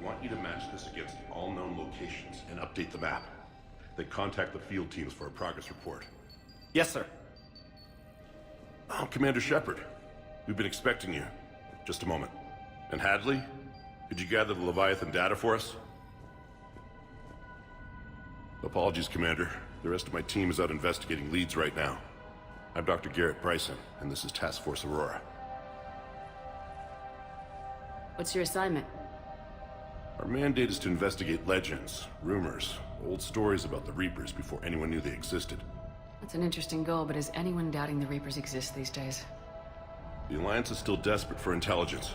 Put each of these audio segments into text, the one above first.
want you to match this against all known locations and update the map. Then contact the field teams for a progress report. Yes, sir. Oh, Commander Shepard. We've been expecting you. Just a moment. And Hadley? Could you gather the Leviathan data for us? Apologies, Commander. The rest of my team is out investigating leads right now. I'm Dr. Garrett Bryson, and this is Task Force Aurora. What's your assignment? Our mandate is to investigate legends, rumors, old stories about the Reapers before anyone knew they existed. That's an interesting goal, but is anyone doubting the Reapers exist these days? The Alliance is still desperate for intelligence.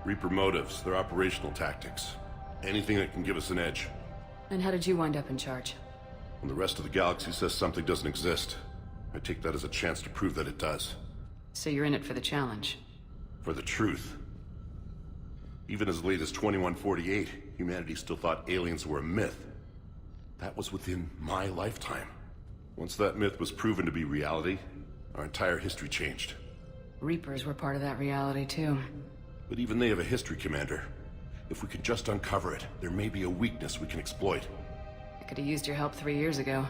Reaper motives, their operational tactics. Anything that can give us an edge. And how did you wind up in charge? When the rest of the galaxy says something doesn't exist, I take that as a chance to prove that it does. So you're in it for the challenge? For the truth. Even as late as 2148, humanity still thought aliens were a myth. That was within my lifetime. Once that myth was proven to be reality, our entire history changed. Reapers were part of that reality, too. But even they have a history, Commander. If we could just uncover it, there may be a weakness we can exploit. I could have used your help 3 years ago.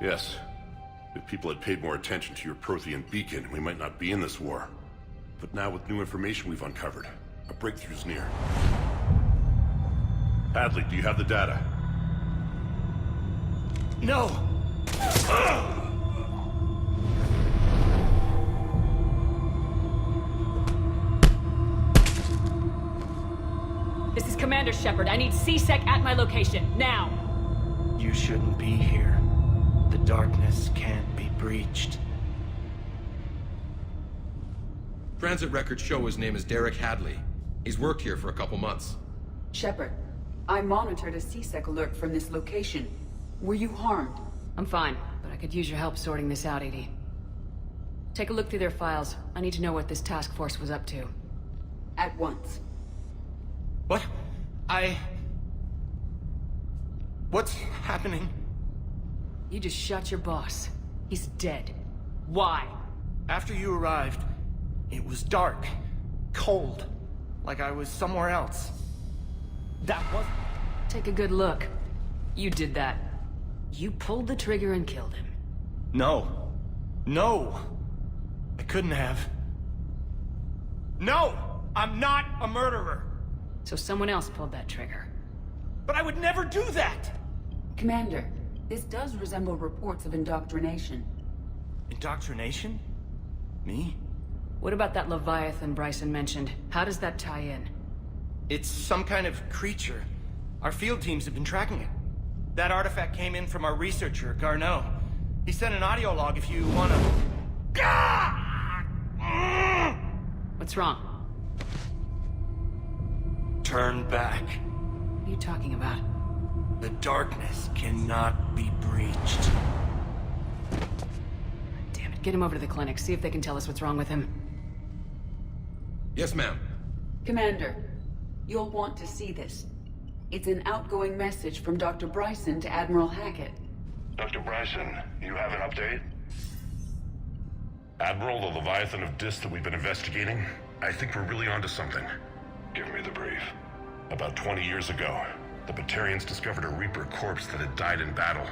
Yes. If people had paid more attention to your Prothean beacon, we might not be in this war. But now with new information we've uncovered, a breakthrough's near. Hadley, do you have the data? No! This is Commander Shepard. I need C-Sec at my location, now! You shouldn't be here. The darkness can't be breached. Transit records show his name is Derek Hadley. He's worked here for a couple months. Shepard, I monitored a C-Sec alert from this location. Were you harmed? I'm fine, but I could use your help sorting this out, Edie. Take a look through their files. I need to know what this task force was up to. At once. What? What's happening? You just shot your boss. He's dead. Why? After you arrived, it was dark, cold, like I was somewhere else. That was... Take a good look. You did that. You pulled the trigger and killed him. No. No! I couldn't have. No! I'm not a murderer! So someone else pulled that trigger. But I would never do that! Commander, this does resemble reports of indoctrination. Indoctrination? Me? What about that Leviathan Bryson mentioned? How does that tie in? It's some kind of creature. Our field teams have been tracking it. That artifact came in from our researcher, Garneau. He sent an audio log if you wanna... What's wrong? Turn back. What are you talking about? The darkness cannot be breached. Damn it, get him over to the clinic. See if they can tell us what's wrong with him. Yes, ma'am. Commander, you'll want to see this. It's an outgoing message from Dr. Bryson to Admiral Hackett. Dr. Bryson, you have an update? Admiral, the Leviathan of Dis that we've been investigating, I think we're really onto something. Give me the brief. About 20 years ago, the Batarians discovered a Reaper corpse that had died in battle.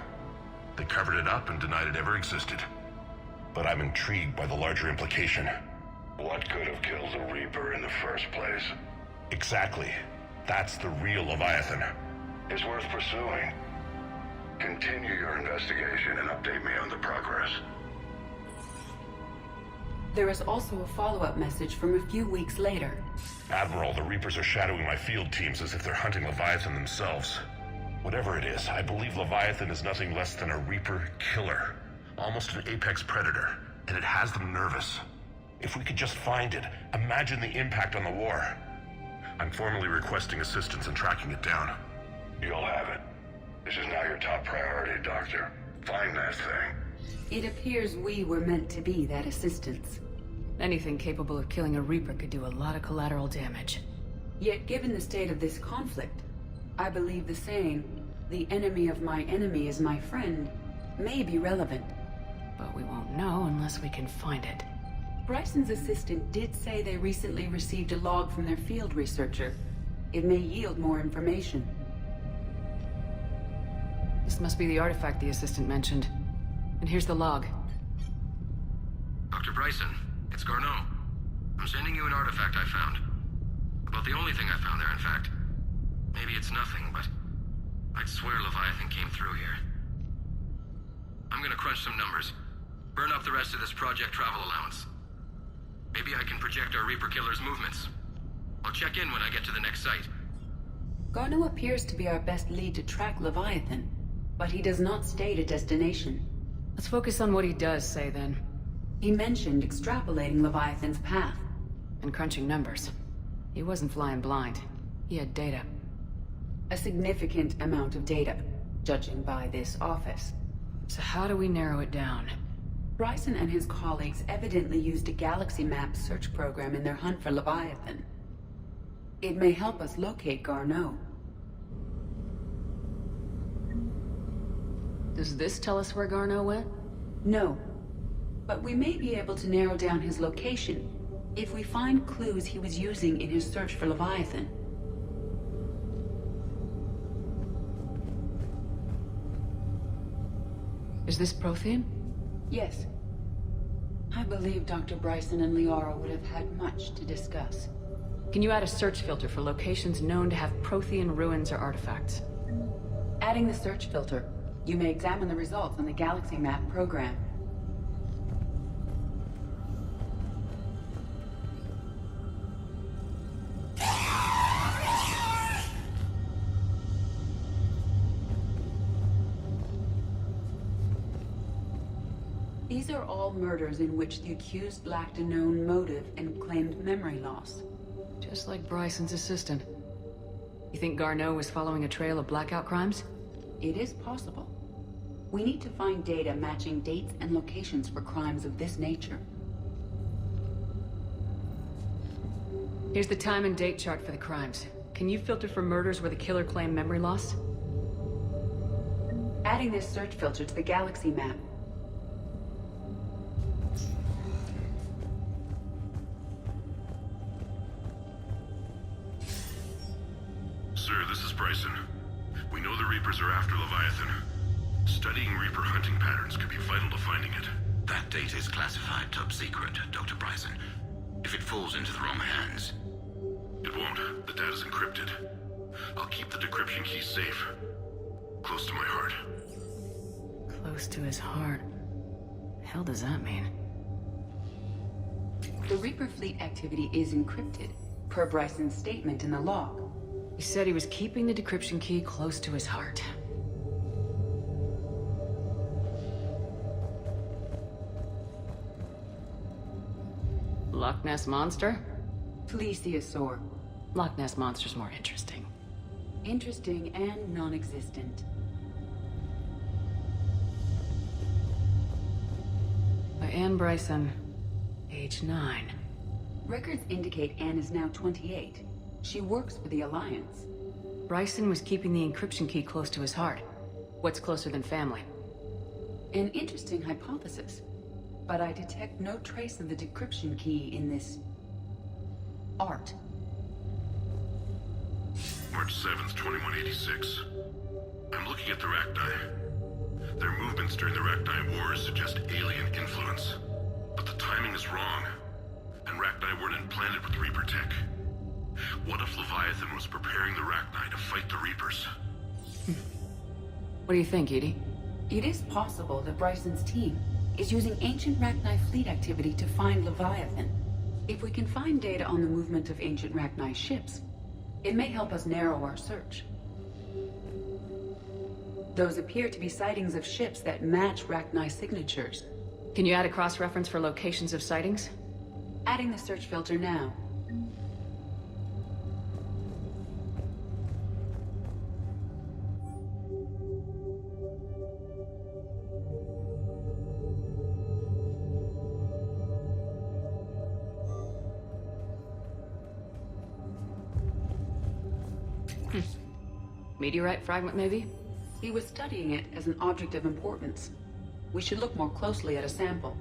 They covered it up and denied it ever existed. But I'm intrigued by the larger implication. What could have killed the Reaper in the first place? Exactly. That's the real Leviathan. It's worth pursuing. Continue your investigation and update me on the progress. There is also a follow-up message from a few weeks later. Admiral, the Reapers are shadowing my field teams as if they're hunting Leviathan themselves. Whatever it is, I believe Leviathan is nothing less than a Reaper killer. Almost an apex predator, and it has them nervous. If we could just find it, imagine the impact on the war. I'm formally requesting assistance in tracking it down. You'll have it. This is now your top priority, Doctor. Find that thing. It appears we were meant to be that assistance. Anything capable of killing a Reaper could do a lot of collateral damage. Yet given the state of this conflict, I believe the saying, "The enemy of my enemy is my friend," may be relevant. But we won't know unless we can find it. Bryson's assistant did say they recently received a log from their field researcher. It may yield more information. This must be the artifact the assistant mentioned. And here's the log. Dr. Bryson, it's Garneau. I'm sending you an artifact I found. About the only thing I found there, in fact. Maybe it's nothing, but I'd swear Leviathan came through here. I'm gonna crunch some numbers. Burn up the rest of this project travel allowance. Maybe I can project our Reaper Killer's movements. I'll check in when I get to the next site. Garneau appears to be our best lead to track Leviathan, but he does not state a destination. Let's focus on what he does say, then. He mentioned extrapolating Leviathan's path. And crunching numbers. He wasn't flying blind. He had data. A significant amount of data, judging by this office. So how do we narrow it down? Bryson and his colleagues evidently used a galaxy map search program in their hunt for Leviathan. It may help us locate Garneau. Does this tell us where Garneau went? No. But we may be able to narrow down his location if we find clues he was using in his search for Leviathan. Is this Prothean? Yes. I believe Dr. Bryson and Liara would have had much to discuss. Can you add a search filter for locations known to have Prothean ruins or artifacts? Adding the search filter, you may examine the results on the galaxy map program. These are all murders in which the accused lacked a known motive and claimed memory loss. Just like Bryson's assistant. You think Garneau was following a trail of blackout crimes? It is possible. We need to find data matching dates and locations for crimes of this nature. Here's the time and date chart for the crimes. Can you filter for murders where the killer claimed memory loss? Adding this search filter to the galaxy map. Sir, this is Bryson. We know the Reapers are after Leviathan. Studying Reaper hunting patterns could be vital to finding it. That data is classified top secret, Dr. Bryson. If it falls into the wrong hands... It won't. The data's encrypted. I'll keep the decryption key safe. Close to my heart. Close to his heart. The hell does that mean? The Reaper fleet activity is encrypted, per Bryson's statement in the log. He said he was keeping the decryption key close to his heart. Loch Ness Monster? Plesiosaur. Loch Ness Monster's more interesting. Interesting and non-existent. By Anne Bryson, age 9. Records indicate Anne is now 28. She works for the Alliance. Bryson was keeping the encryption key close to his heart. What's closer than family? An interesting hypothesis. But I detect no trace of the decryption key in this... art. March 7th, 2186. I'm looking at the Rachni. Their movements during the Rachni Wars suggest alien influence. But the timing is wrong. And Rachni weren't implanted with Reaper tech. What if Leviathan was preparing the Rachni to fight the Reapers? What do you think, Edie? It is possible that Bryson's team is using ancient Rachni fleet activity to find Leviathan. If we can find data on the movement of ancient Rachni ships, it may help us narrow our search. Those appear to be sightings of ships that match Rachni signatures. Can you add a cross-reference for locations of sightings? Adding the search filter now. Meteorite fragment, maybe? He was studying it as an object of importance. We should look more closely at a sample.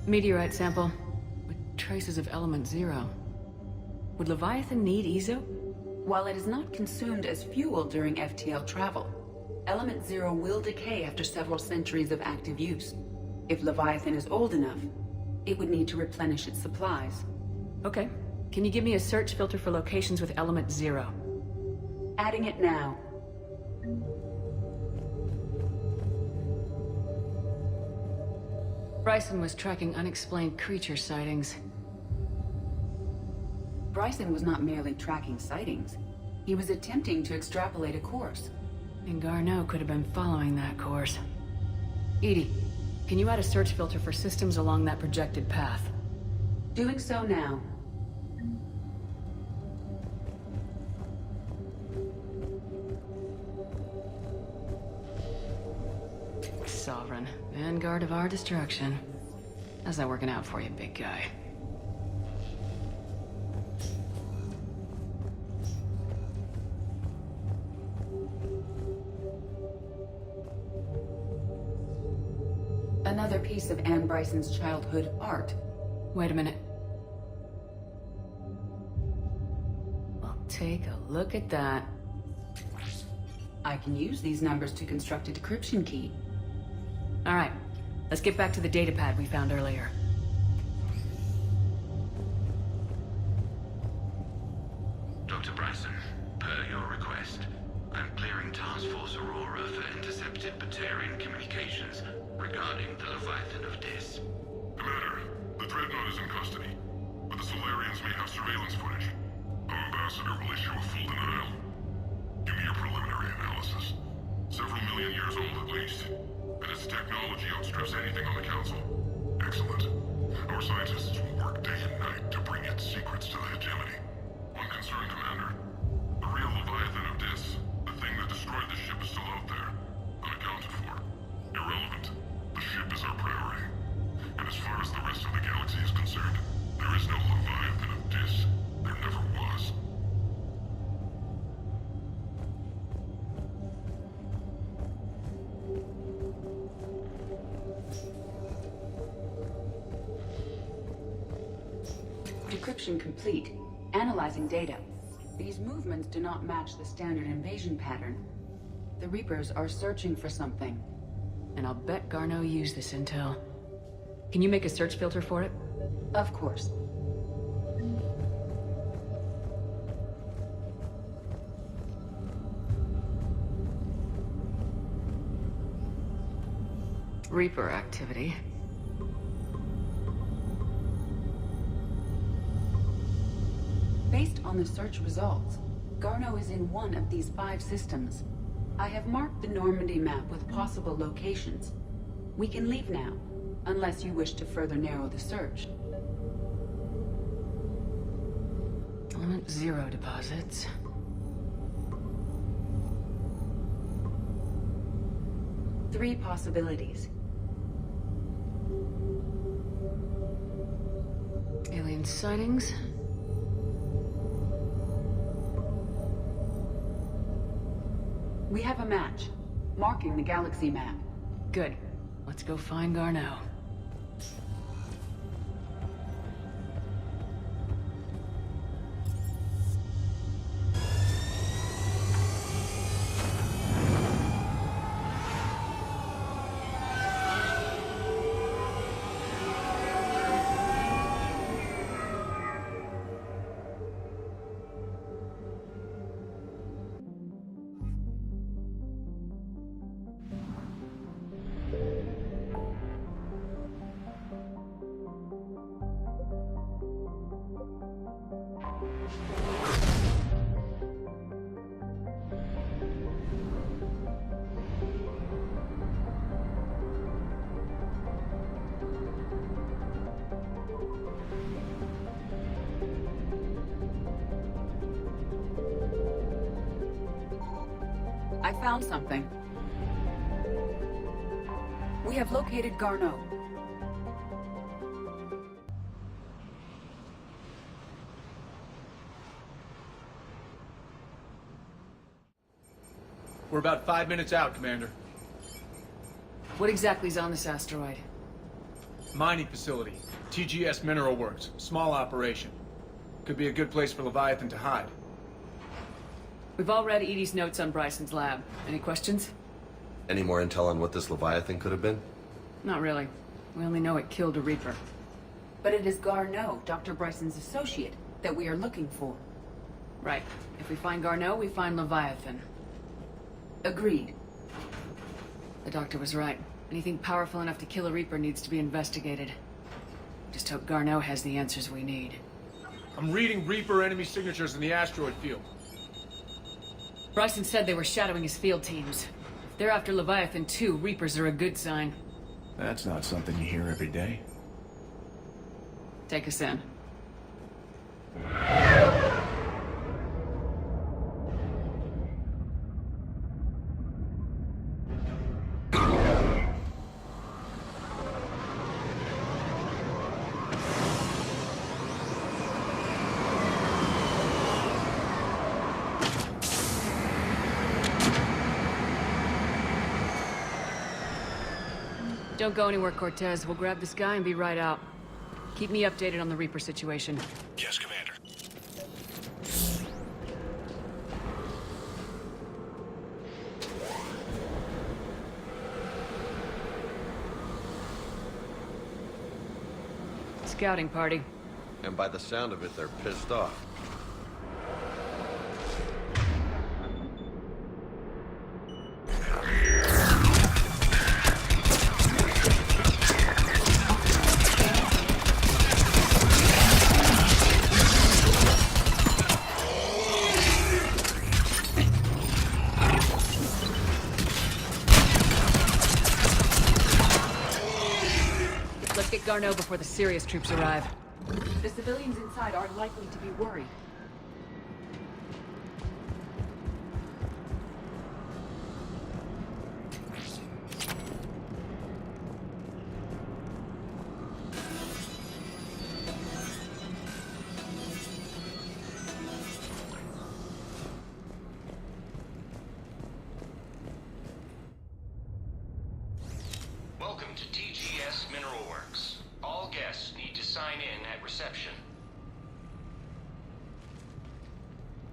Meteorite sample. traces of Element Zero. Would Leviathan need Ezo? While it is not consumed as fuel during FTL travel, Element Zero will decay after several centuries of active use. If Leviathan is old enough, it would need to replenish its supplies. Okay. Can you give me a search filter for locations with Element Zero? Adding it now. Bryson was tracking unexplained creature sightings. Bryson was not merely tracking sightings. He was attempting to extrapolate a course. And Garneau could have been following that course. EDI, can you add a search filter for systems along that projected path? Doing so now. Sovereign, vanguard of our destruction. How's that working out for you, big guy? Another piece of Anne Bryson's childhood art. Wait a minute. Well, take a look at that. I can use these numbers to construct a decryption key. All right, let's get back to the datapad we found earlier. Dr. Bryson, per your request, I'm clearing Task Force Aurora for intercepted Batarian communications regarding the Leviathan of Dis. Commander, the Dreadnought is in custody, but the Solarians may have surveillance footage. Our ambassador will issue a full denial. Give me your preliminary analysis. Several million years old at least, and its technology outstrips anything on the Council. Excellent. Our scientists will work day and night to bring its secrets to the hegemony. One concern, Commander. The real Leviathan of Dis, the thing that destroyed the ship, is still out there, unaccounted for. Irrelevant. The ship is our priority. And as far as the rest of the galaxy is concerned, there is no Leviathan of Dis. There never was. Decryption complete. Analyzing data. These movements do not match the standard invasion pattern. The Reapers are searching for something. And I'll bet Garneau used this intel. Can you make a search filter for it? Of course. Reaper activity. Based on the search results, Garneau is in one of these 5 systems. I have marked the Normandy map with possible locations. We can leave now, unless you wish to further narrow the search. Element Zero deposits. Three possibilities. Alien sightings. We have a match, marking the galaxy map. Good. Let's go find Garneau. I found something. We have located Garneau. We're about 5 minutes out, Commander. What exactly is on this asteroid? Mining facility. TGS Mineral Works. Small operation. Could be a good place for Leviathan to hide. We've all read Edie's notes on Bryson's lab. Any questions? Any more intel on what this Leviathan could have been? Not really. We only know it killed a Reaper. But it is Garneau, Dr. Bryson's associate, that we are looking for. Right. If we find Garneau, we find Leviathan. Agreed. The doctor was right. Anything powerful enough to kill a Reaper needs to be investigated. Just hope Garneau has the answers we need. I'm reading Reaper enemy signatures in the asteroid field. Bryson said they were shadowing his field teams. If they're after Leviathan too, Reapers are a good sign. That's not something you hear every day. Take us in. Don't go anywhere, Cortez. We'll grab this guy and be right out. Keep me updated on the Reaper situation. Yes, Commander. Scouting party. And by the sound of it, they're pissed off. Let's get Garneau before the serious troops arrive. The civilians inside are likely to be worried. Welcome to TGS Mineral Works. All guests need to sign in at reception.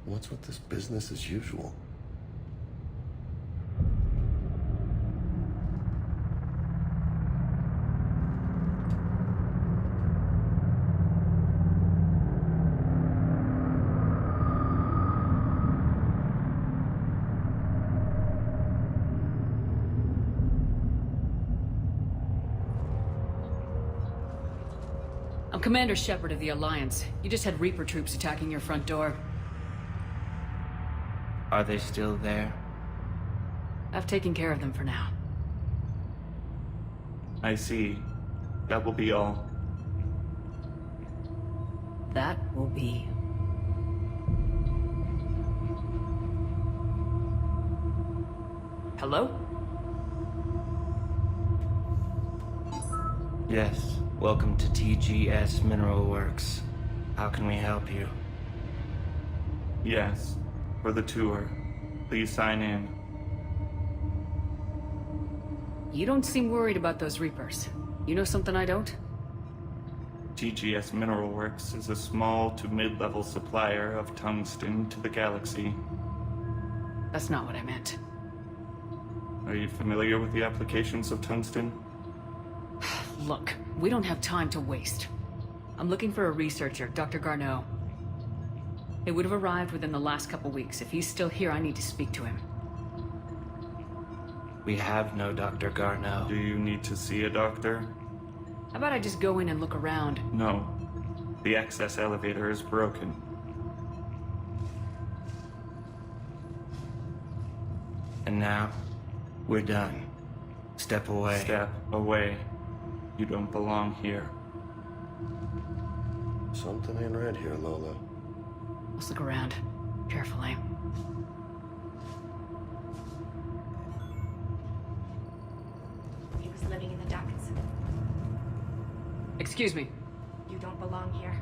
What's with this business as usual? I'm Commander Shepard of the Alliance. You just had Reaper troops attacking your front door. Are they still there? I've taken care of them for now. I see. That will be all. That will be. Hello? Yes. Welcome to TGS Mineral Works. How can we help you? Yes. For the tour. Please sign in. You don't seem worried about those Reapers. You know something I don't? TGS Mineral Works is a small to mid-level supplier of tungsten to the galaxy. That's not what I meant. Are you familiar with the applications of tungsten? Look, we don't have time to waste. I'm looking for a researcher, Dr. Garneau. They would have arrived within the last couple weeks. If he's still here, I need to speak to him. We have no Dr. Garneau. Do you need to see a doctor? How about I just go in and look around? No. The access elevator is broken. And now, we're done. Step away. Step away. You don't belong here. Something ain't right here, Lola. Let's look around. Carefully. He was living in the ducts. Excuse me. You don't belong here.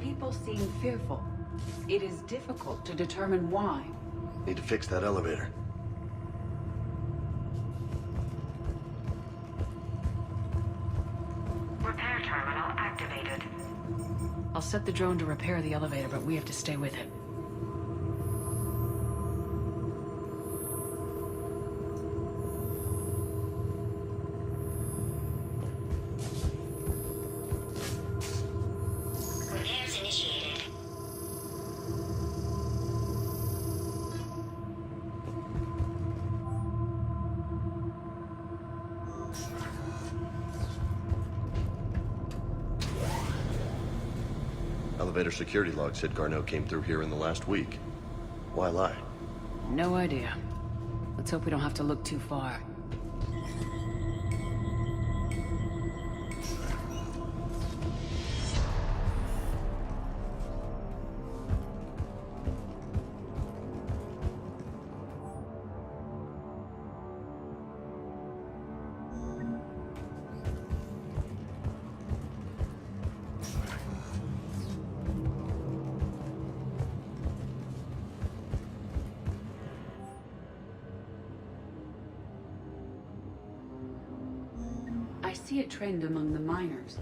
people seem fearful. It is difficult to determine why. Need to fix that elevator. Repair terminal activated. I'll set the drone to repair the elevator, but we have to stay with it. Repairs initiated. Elevator security log said Garneau came through here in the last week. Why lie? No idea. Let's hope we don't have to look too far. I see a trend among the miners.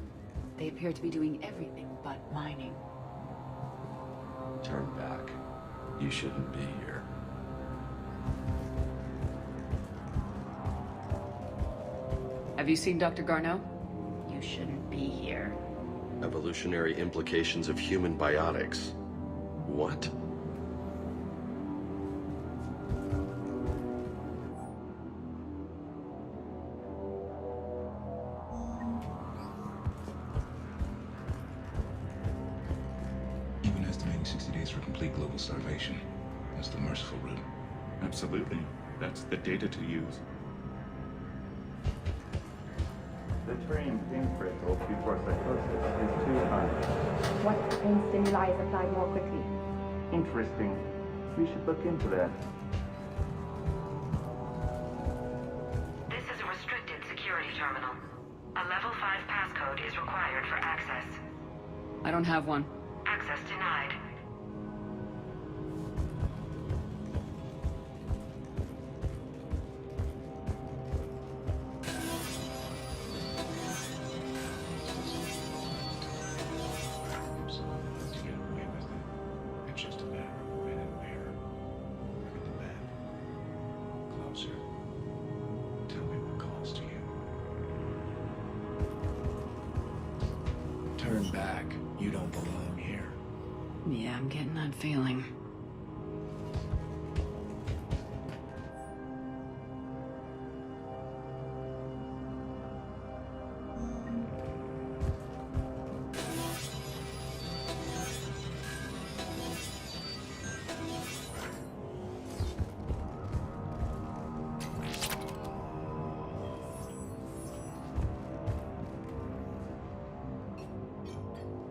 They appear to be doing everything but mining. Turn back. You shouldn't be here. Have you seen Dr. Garneau? You shouldn't be here. Evolutionary implications of human biotics. What? Even estimating 60 days for complete global starvation. That's the merciful route. Absolutely. That's the data to use. The trained pain threshold before psychosis is too high. What pain stimuli is applied more quickly? Interesting. We should look into that. This is a restricted security terminal. A level 5 passcode is required for access. I don't have one. Access denied. To get away with it, it's just a matter of when and where. Look at the map. Closer. Tell me what calls to you. Turn back. You don't belong here. Yeah, I'm getting that feeling.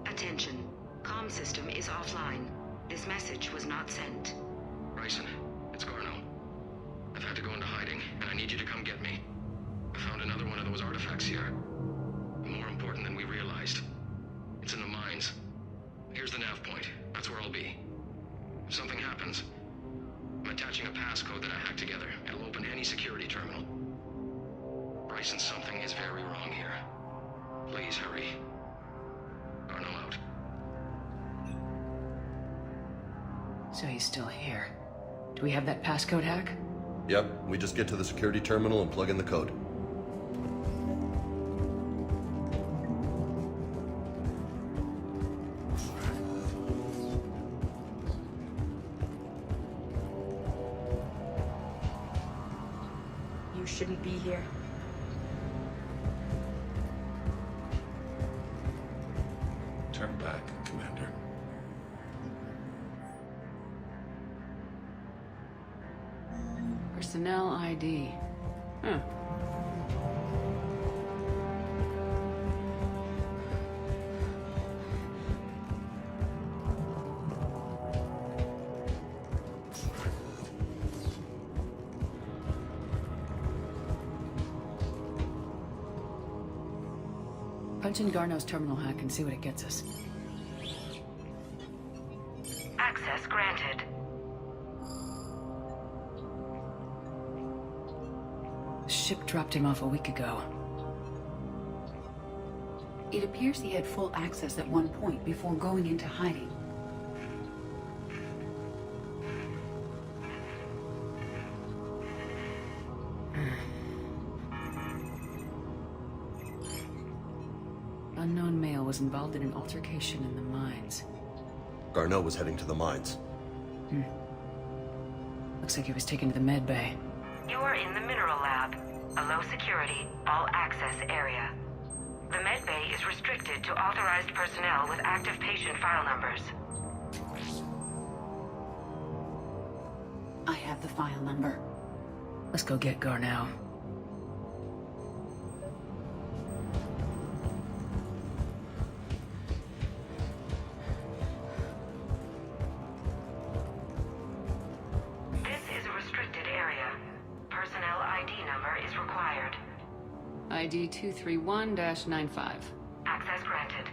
Attention. Comm system is offline. This message was not sent. Bryson, it's Garneau. I've had to go into hiding, and I need you to come get me. I found another one of those artifacts here. More important than we realized. It's in the mines. Here's the nav point. That's where I'll be. If something happens, I'm attaching a passcode that I hacked together. It'll open any security terminal. Bryson, something is very wrong here. Please hurry. Garneau out. So he's still here. Do we have that passcode hack? Yep, we just get to the security terminal and plug in the code. You shouldn't be here. Turn back, Commander. Personnel ID. Huh. Punch in Garneau's terminal hack and see what it gets us. Ship dropped him off a week ago. It appears he had full access at one point before going into hiding. Unknown male was involved in an altercation in the mines. Garneau was heading to the mines. Looks like he was taken to the med bay. You are in the mineral lab, a low security, all access area. The med bay is restricted to authorized personnel with active patient file numbers. I have the file number. Let's go get Garneau. This is a restricted area. Personnel ID number is required. ID 231-95. Access granted.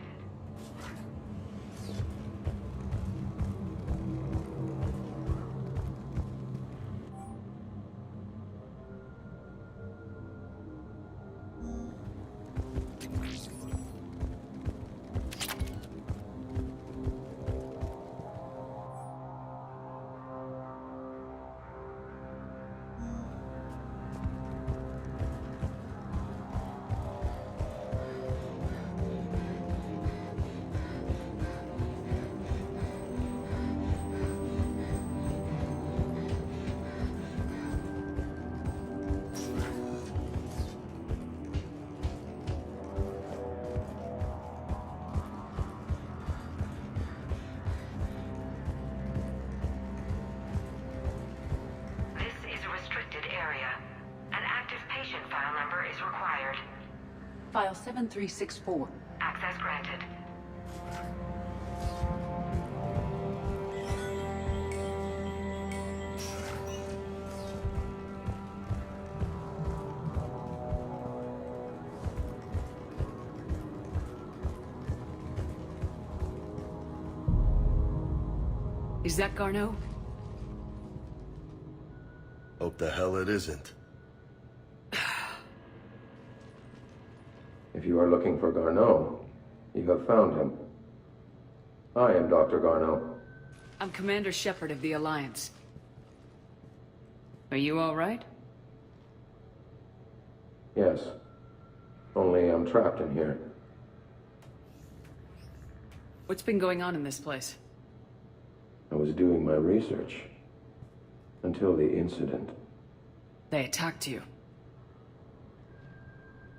File 7364. Access granted. Is that Garneau? Hope the hell it isn't. If you are looking for Garneau, you have found him. I am Dr. Garneau. I'm Commander Shepard of the Alliance. Are you all right? Yes. Only I'm trapped in here. What's been going on in this place? I was doing my research. Until the incident. They attacked you.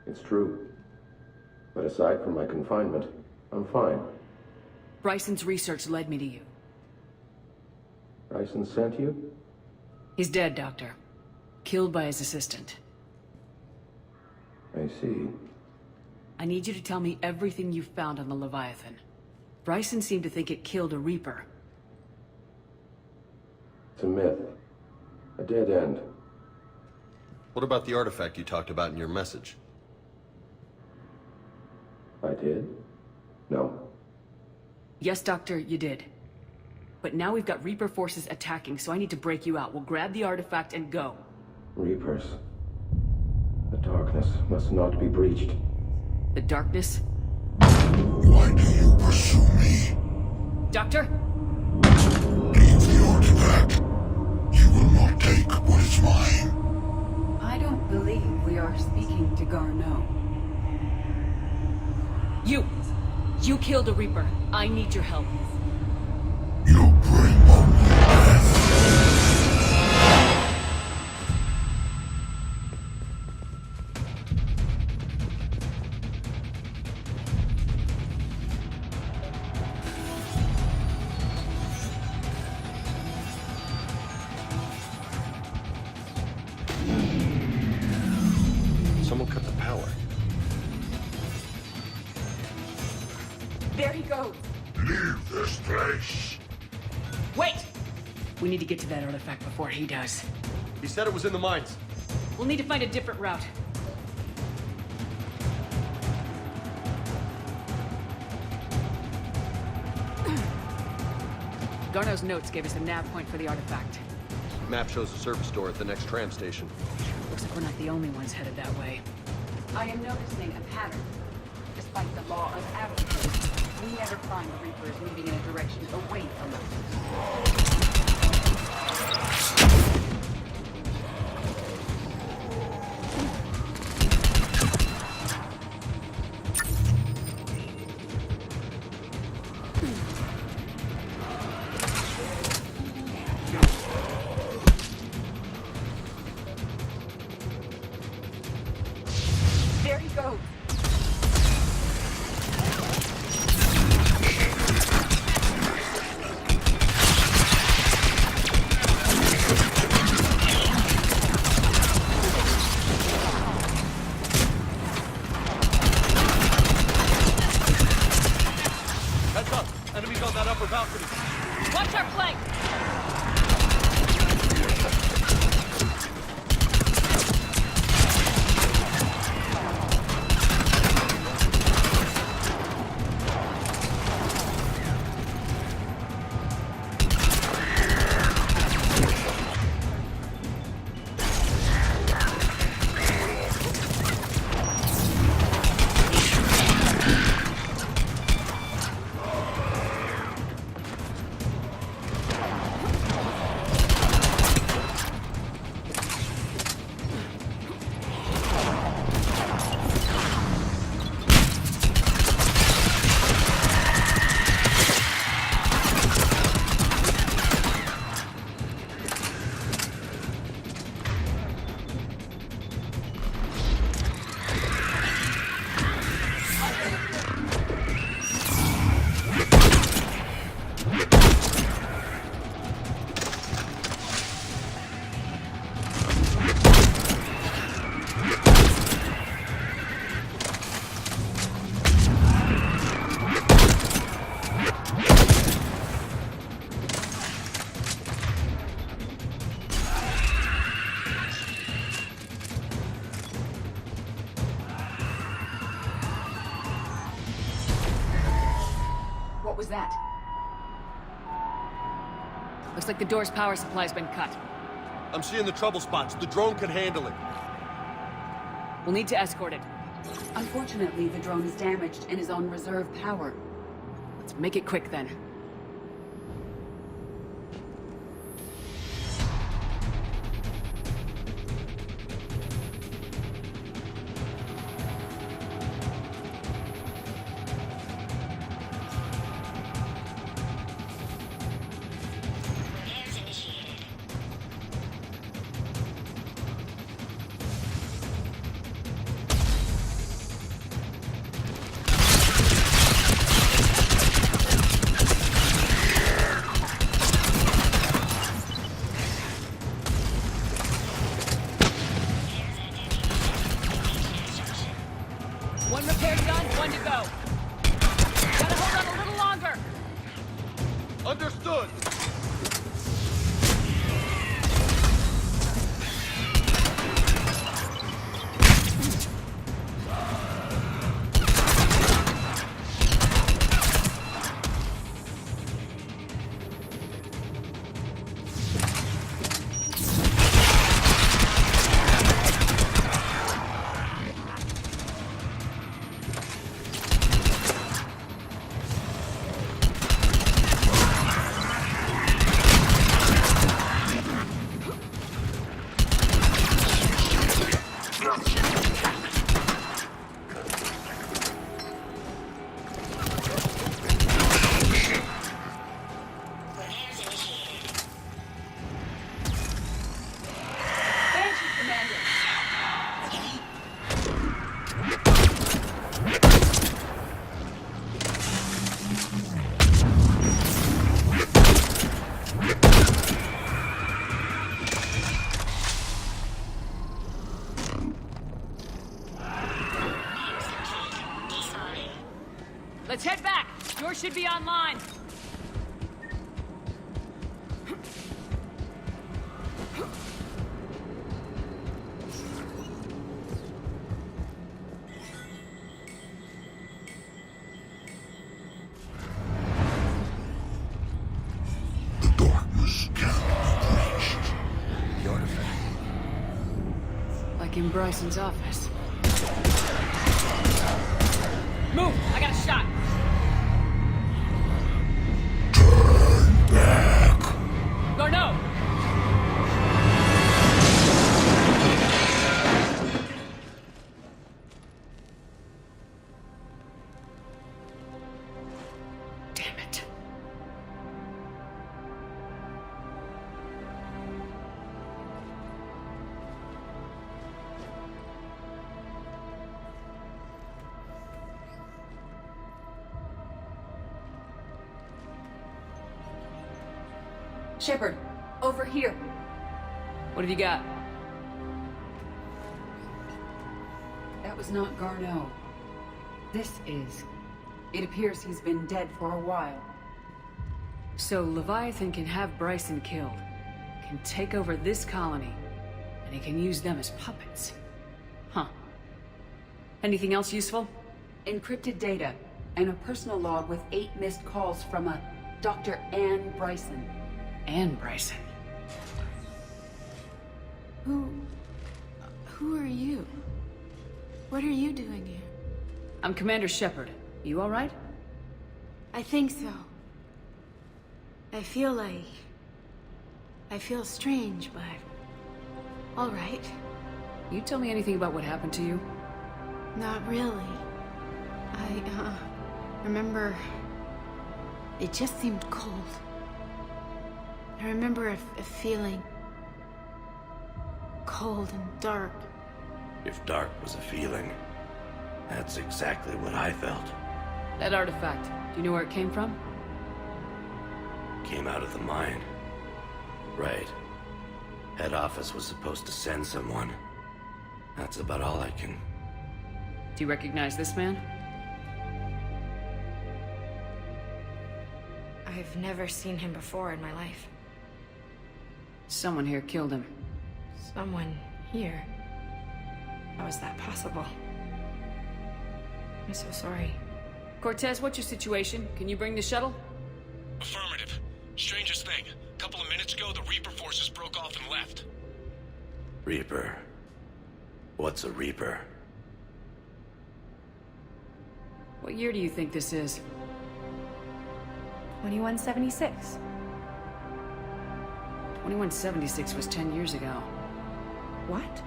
It's true. But aside from my confinement, I'm fine. Bryson's research led me to you. Bryson sent you? He's dead, Doctor. Killed by his assistant. I see. I need you to tell me everything you found on the Leviathan. Bryson seemed to think it killed a Reaper. It's a myth. A dead end. What about the artifact you talked about in your message? I did? No. Yes, Doctor, you did. But now we've got Reaper forces attacking, so I need to break you out. We'll grab the artifact and go. Reapers. The darkness must not be breached. The darkness? Why do you pursue me? Doctor? Leave the artifact. You will not take what is mine. I don't believe we are speaking to Garneau. You killed a Reaper. I need your help. You bring only death. Someone cut the power. There he goes. Leave this place. Wait! We need to get to that artifact before he does. He said it was in the mines. We'll need to find a different route. Garneau's notes gave us a nav point for the artifact. Map shows a service door at the next tram station. Looks like we're not the only ones headed that way. I am noticing a pattern. Despite the law of averages, we never find the Reapers moving in a direction away from us. There he goes. Heads up! Enemies on that upper balcony! Watch our flank! What was that? Looks like the door's power supply's been cut. I'm seeing the trouble spots. The drone can handle it. We'll need to escort it. Unfortunately, the drone is damaged and is on reserve power. Let's make it quick then. Repairs initiated. One repair done, one to go. Gotta hold on a little longer. Understood! Repairs initiated. Banshee, Commander! Let's head back. Door should be online. The darkness can't be breached. The artifact. Back in Bryson's office. Move! I got a shot! Garneau! Damn it. Shepard, over here. What have you got? That was not Garneau. This is. It appears he's been dead for a while. So Leviathan can have Bryson killed, can take over this colony, and he can use them as puppets. Huh. Anything else useful? Encrypted data, and a personal log with 8 missed calls from a Dr. Ann Bryson. Ann Bryson. Who are you? What are you doing here? I'm Commander Shepard. You all right? I think so. I feel strange, but... all right. You tell me anything about what happened to you? Not really. I remember... it just seemed cold. I remember a feeling... cold and dark. If dark was a feeling, that's exactly what I felt. That artifact, do you know where it came from? Came out of the mine. Right. Head office was supposed to send someone. That's about all I can... Do you recognize this man? I've never seen him before in my life. Someone here killed him. Someone here? How is that possible? I'm so sorry. Cortez, what's your situation? Can you bring the shuttle? Affirmative. Strangest thing. A couple of minutes ago, the Reaper forces broke off and left. Reaper. What's a Reaper? What year do you think this is? 2176. 2176 was 10 years ago. What?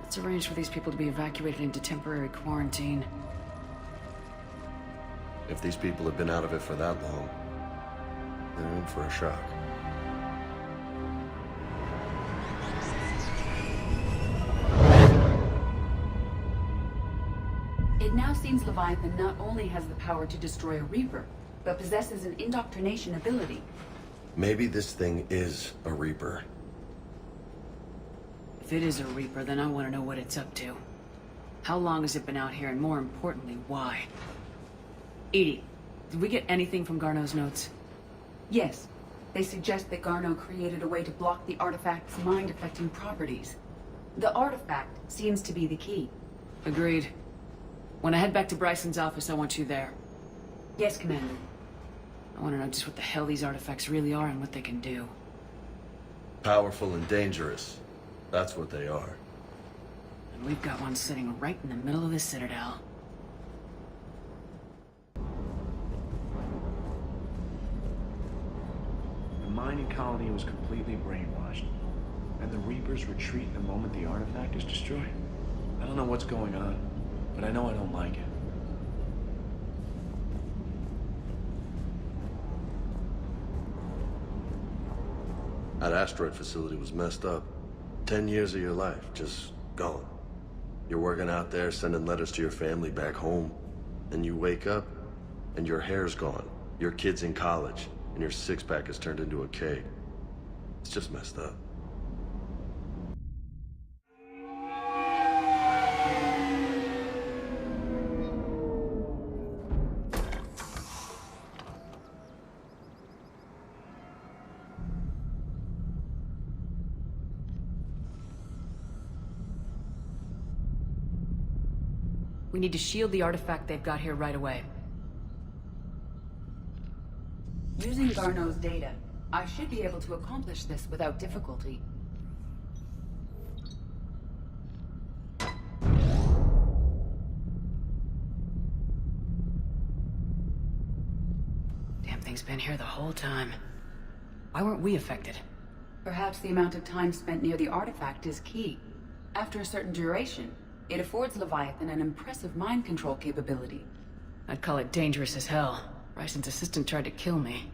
Let's arrange for these people to be evacuated into temporary quarantine. If these people have been out of it for that long, they're in for a shock. It now seems Leviathan not only has the power to destroy a Reaper, but possesses an indoctrination ability. Maybe this thing is a Reaper. If it is a Reaper, then I want to know what it's up to. How long has it been out here, and more importantly, why? Edie, did we get anything from Garneau's notes? Yes. They suggest that Garneau created a way to block the artifact's mind-affecting properties. The artifact seems to be the key. Agreed. When I head back to Bryson's office, I want you there. Yes, Commander. I want to know just what the hell these artifacts really are and what they can do. Powerful and dangerous. That's what they are. And we've got one sitting right in the middle of the Citadel. The mining colony was completely brainwashed, and the Reapers retreat the moment the artifact is destroyed. I don't know what's going on, but I know I don't like it. That asteroid facility was messed up. 10 years of your life, just gone. You're working out there, sending letters to your family back home, and you wake up, and your hair's gone. Your kid's in college, and your six-pack has turned into a keg. It's just messed up. We need to shield the artifact they've got here right away. Using Garneau's data, I should be able to accomplish this without difficulty. Damn thing's been here the whole time. Why weren't we affected? Perhaps the amount of time spent near the artifact is key. After a certain duration, it affords Leviathan an impressive mind control capability. I'd call it dangerous as hell. Bryson's assistant tried to kill me.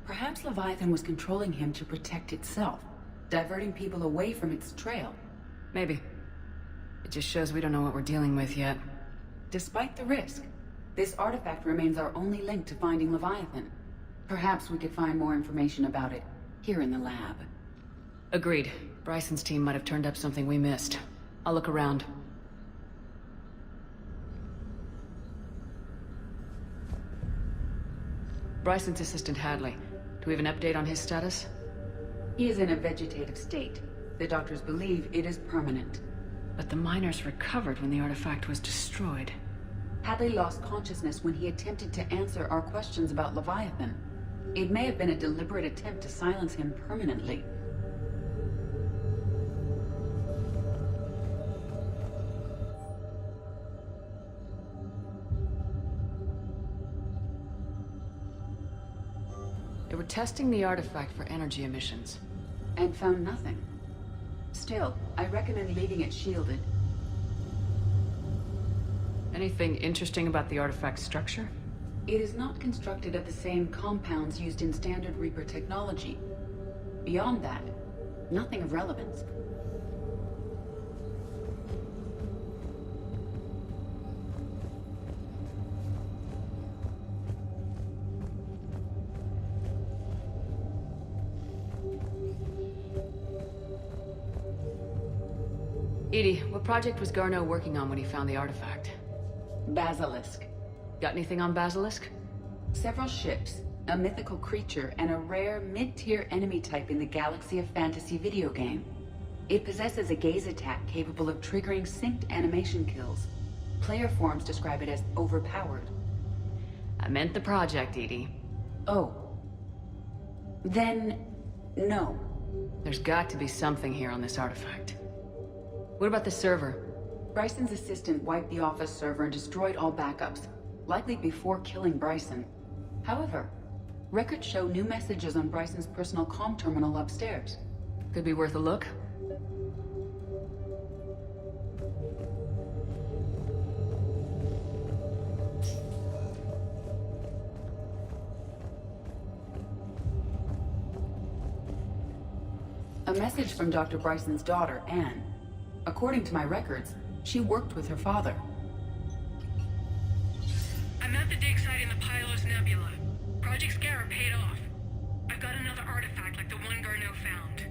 Perhaps Leviathan was controlling him to protect itself, diverting people away from its trail. Maybe. It just shows we don't know what we're dealing with yet. Despite the risk, this artifact remains our only link to finding Leviathan. Perhaps we could find more information about it here in the lab. Agreed. Bryson's team might have turned up something we missed. I'll look around. Bryson's assistant Hadley. Do we have an update on his status? He is in a vegetative state. The doctors believe it is permanent. But the miners recovered when the artifact was destroyed. Hadley lost consciousness when he attempted to answer our questions about Leviathan. It may have been a deliberate attempt to silence him permanently. They were testing the artifact for energy emissions. And found nothing. Still, I recommend leaving it shielded. Anything interesting about the artifact's structure? It is not constructed of the same compounds used in standard Reaper technology. Beyond that, nothing of relevance. Edie, what project was Garneau working on when he found the artifact? Basilisk. Got anything on Basilisk? Several ships, a mythical creature, and a rare mid-tier enemy type in the Galaxy of Fantasy video game. It possesses a gaze attack capable of triggering synced animation kills. Player forums describe it as overpowered. I meant the project, Edie. Oh. Then, no. There's got to be something here on this artifact. What about the server? Bryson's assistant wiped the office server and destroyed all backups, likely before killing Bryson. However, records show new messages on Bryson's personal comm terminal upstairs. Could be worth a look. A message from Dr. Bryson's daughter, Anne. According to my records, she worked with her father. I'm at the dig site in the Pylos Nebula. Project Scarab paid off. I've got another artifact like the one Garneau found.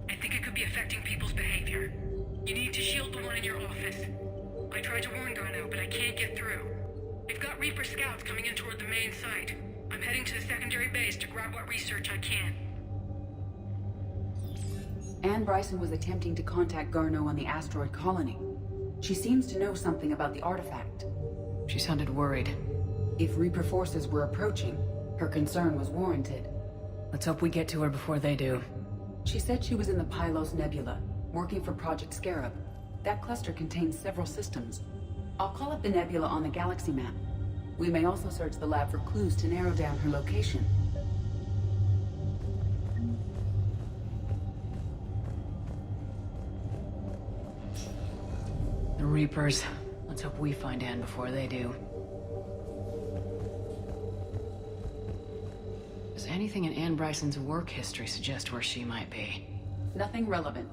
I think it could be affecting people's behavior. You need to shield the one in your office. I tried to warn Garneau, but I can't get through. They've got Reaper scouts coming in toward the main site. I'm heading to the secondary base to grab what research I can. Anne Bryson was attempting to contact Garneau on the asteroid colony. She seems to know something about the artifact. She sounded worried. If Reaper forces were approaching, her concern was warranted. Let's hope we get to her before they do. She said she was in the Pylos Nebula, working for Project Scarab. That cluster contains several systems. I'll call up the nebula on the galaxy map. We may also search the lab for clues to narrow down her location. The Reapers. Let's hope we find Anne before they do. Does anything in Anne Bryson's work history suggest where she might be? Nothing relevant.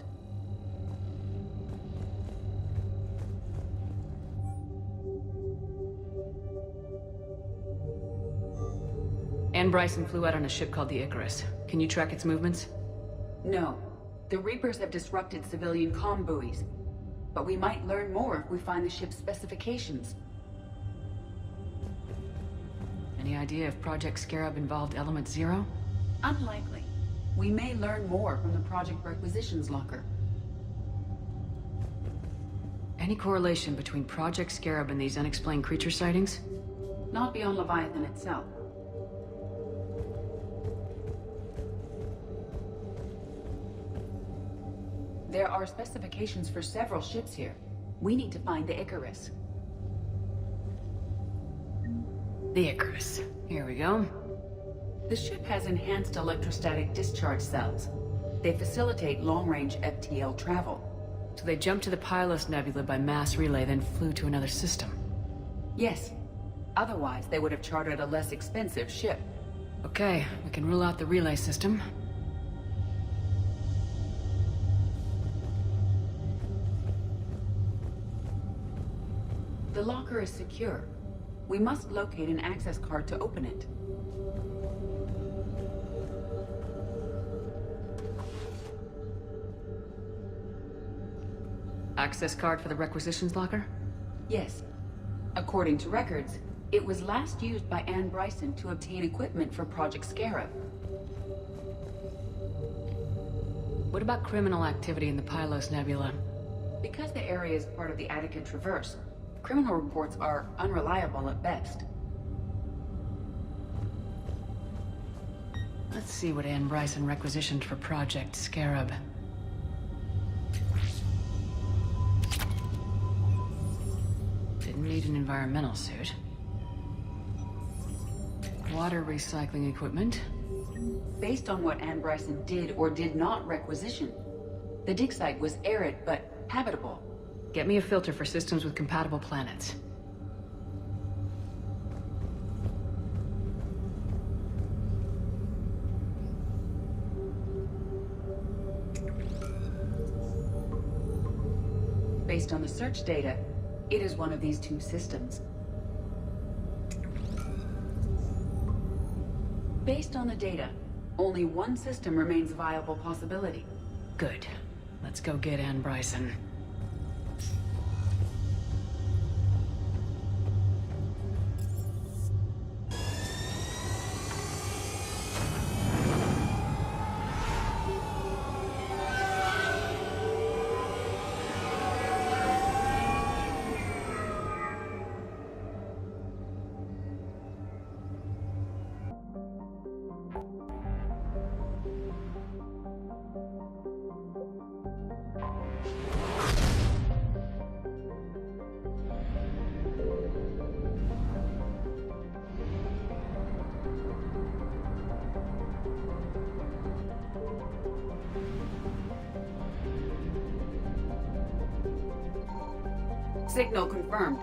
Anne Bryson flew out on a ship called the Icarus. Can you track its movements? No. The Reapers have disrupted civilian comm buoys. But we might learn more if we find the ship's specifications. Any idea if Project Scarab involved Element Zero? Unlikely. We may learn more from the Project Requisitions Locker. Any correlation between Project Scarab and these unexplained creature sightings? Not beyond Leviathan itself. There are specifications for several ships here. We need to find the Icarus. The Icarus. Here we go. The ship has enhanced electrostatic discharge cells. They facilitate long-range FTL travel. So they jumped to the Pylos Nebula by mass relay, then flew to another system. Yes. Otherwise, they would have chartered a less expensive ship. Okay, we can rule out the relay system. The locker is secure. We must locate an access card to open it. Access card for the requisitions locker? Yes. According to records, it was last used by Anne Bryson to obtain equipment for Project Scarab. What about criminal activity in the Pylos Nebula? Because the area is part of the Attica Traverse, criminal reports are unreliable at best. Let's see what Anne Bryson requisitioned for Project Scarab. Didn't need an environmental suit. Water recycling equipment. Based on what Anne Bryson did or did not requisition, the dig site was arid but habitable. Get me a filter for systems with compatible planets. Based on the search data, it is one of these two systems. Based on the data, only one system remains a viable possibility. Good. Let's go get Anne Bryson. Signal confirmed.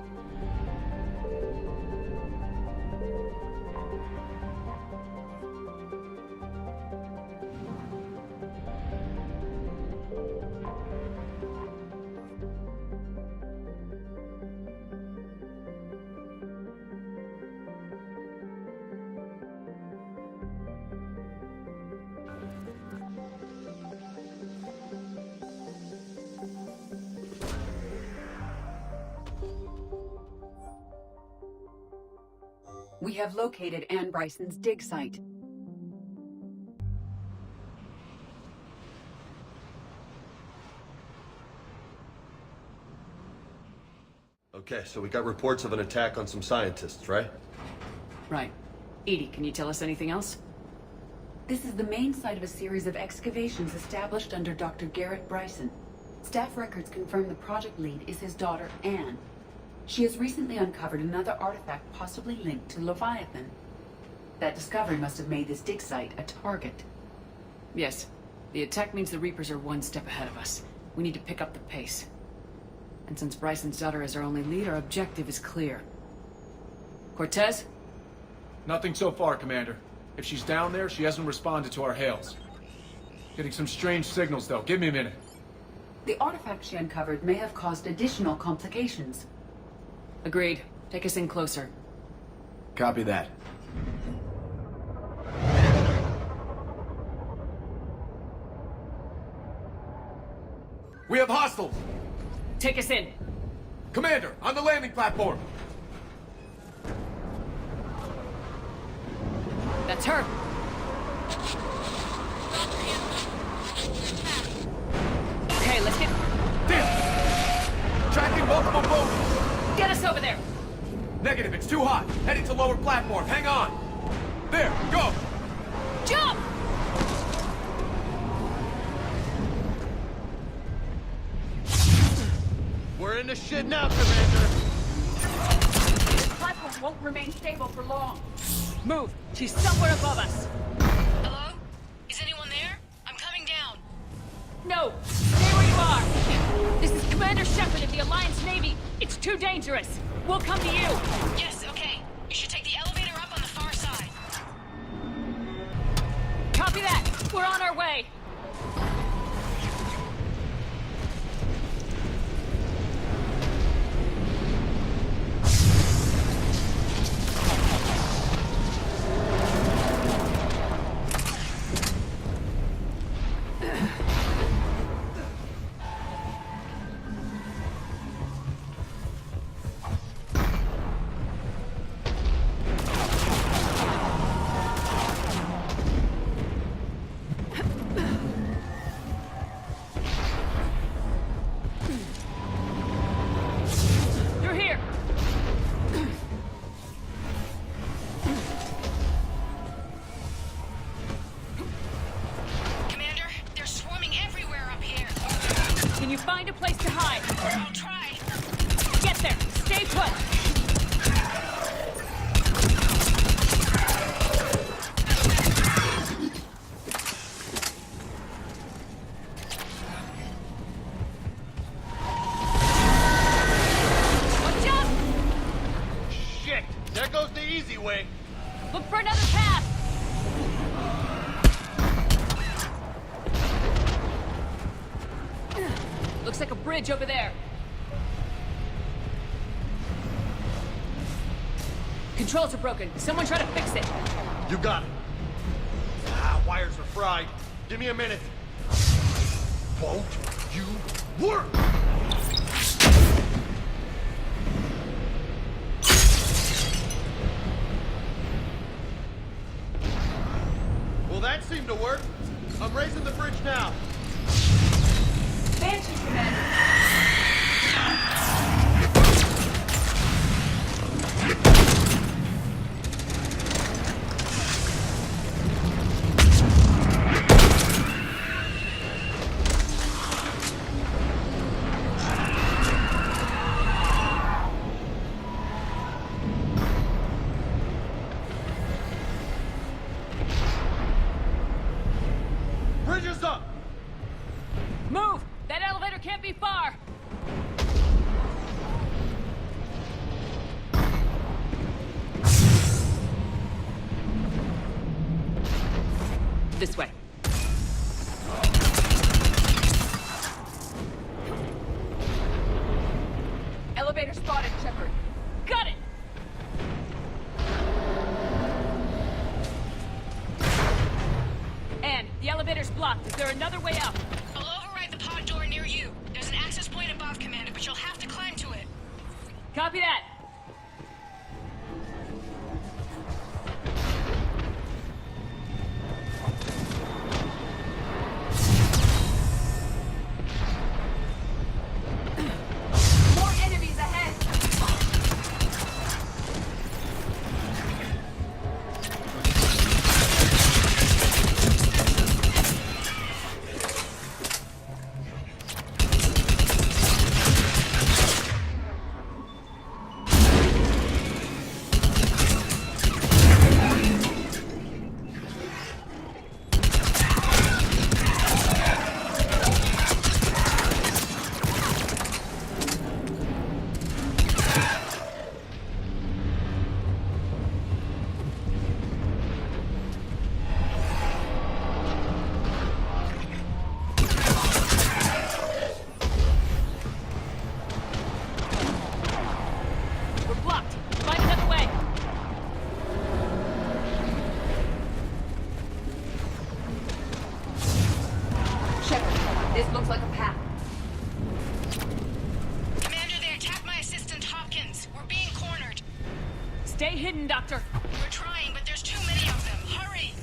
We have located Anne Bryson's dig site. Okay, so we got reports of an attack on some scientists, right? Right. Edie, can you tell us anything else? This is the main site of a series of excavations established under Dr. Garrett Bryson. Staff records confirm the project lead is his daughter, Anne. She has recently uncovered another artifact possibly linked to Leviathan. That discovery must have made this dig site a target. Yes. The attack means the Reapers are one step ahead of us. We need to pick up the pace. And since Bryson's daughter is our only lead, our objective is clear. Cortez? Nothing so far, Commander. If she's down there, she hasn't responded to our hails. Getting some strange signals, though. Give me a minute. The artifact she uncovered may have caused additional complications. Agreed. Take us in closer. Copy that. We have hostiles! Take us in! Commander, on the landing platform! That's her! Okay, let's get... Damn! Tracking multiple boats! Get us over there! Negative, it's too hot. Heading to lower platform. Hang on. There, go! Jump! We're in the shit now, Commander! This platform won't remain stable for long. Move! She's somewhere above us! Hello? Is anyone there? I'm coming down. No! Stay where you are! This is Commander Shepard of the Alliance Navy. It's too dangerous. We'll come to you. Yes, okay. You should take the elevator up on the far side. Copy that. We're on our way. You're here. Commander, they're swarming everywhere up here. Can you find a place to hide? I'll try. Get there. Stay put. Watch out! Shit! There goes the easy way! Look for another path. Looks like a bridge over there. Controls are broken. Someone try to fix it. You got it. Ah, wires are fried. Give me a minute. Won't you work? Well, that seemed to work. I'm raising the bridge now. Banshee, Commander. Bridge is up! Move! That elevator can't be far! This way. Elevator spotted, Shepard. Got it! Anne, the elevator's blocked. Is there another way out? I'll override the pod door near you. There's an access point above, Commander, but you'll have to climb to it. Copy that. More enemies ahead! We're blocked. Find another way. Shepard, this looks like a path. Commander, they attacked my assistant Hopkins. We're being cornered. Stay hidden, Doctor. We're trying, but there's too many of them. Hurry!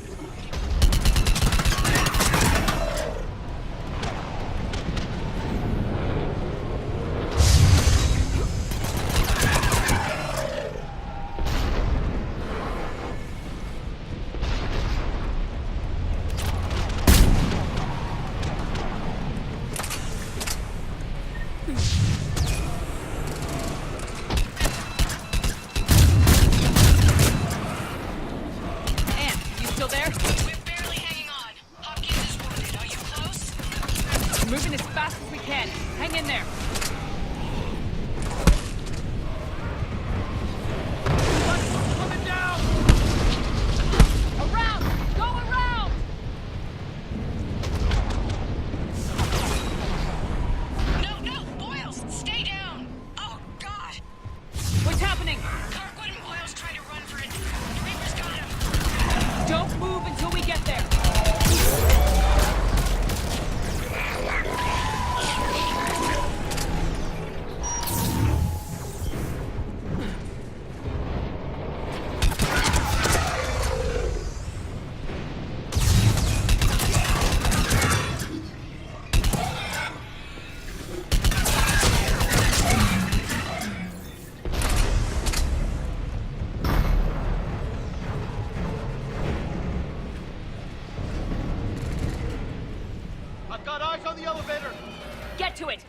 moving as fast as we can. Hang in there. Coming down! Around! Go around! No, Boyles, stay down! Oh, God! What's happening? Kirkwood and Boyles tried to run for it. The Reaper's got him. Don't move until we get there. I've got eyes on the elevator! Get to it!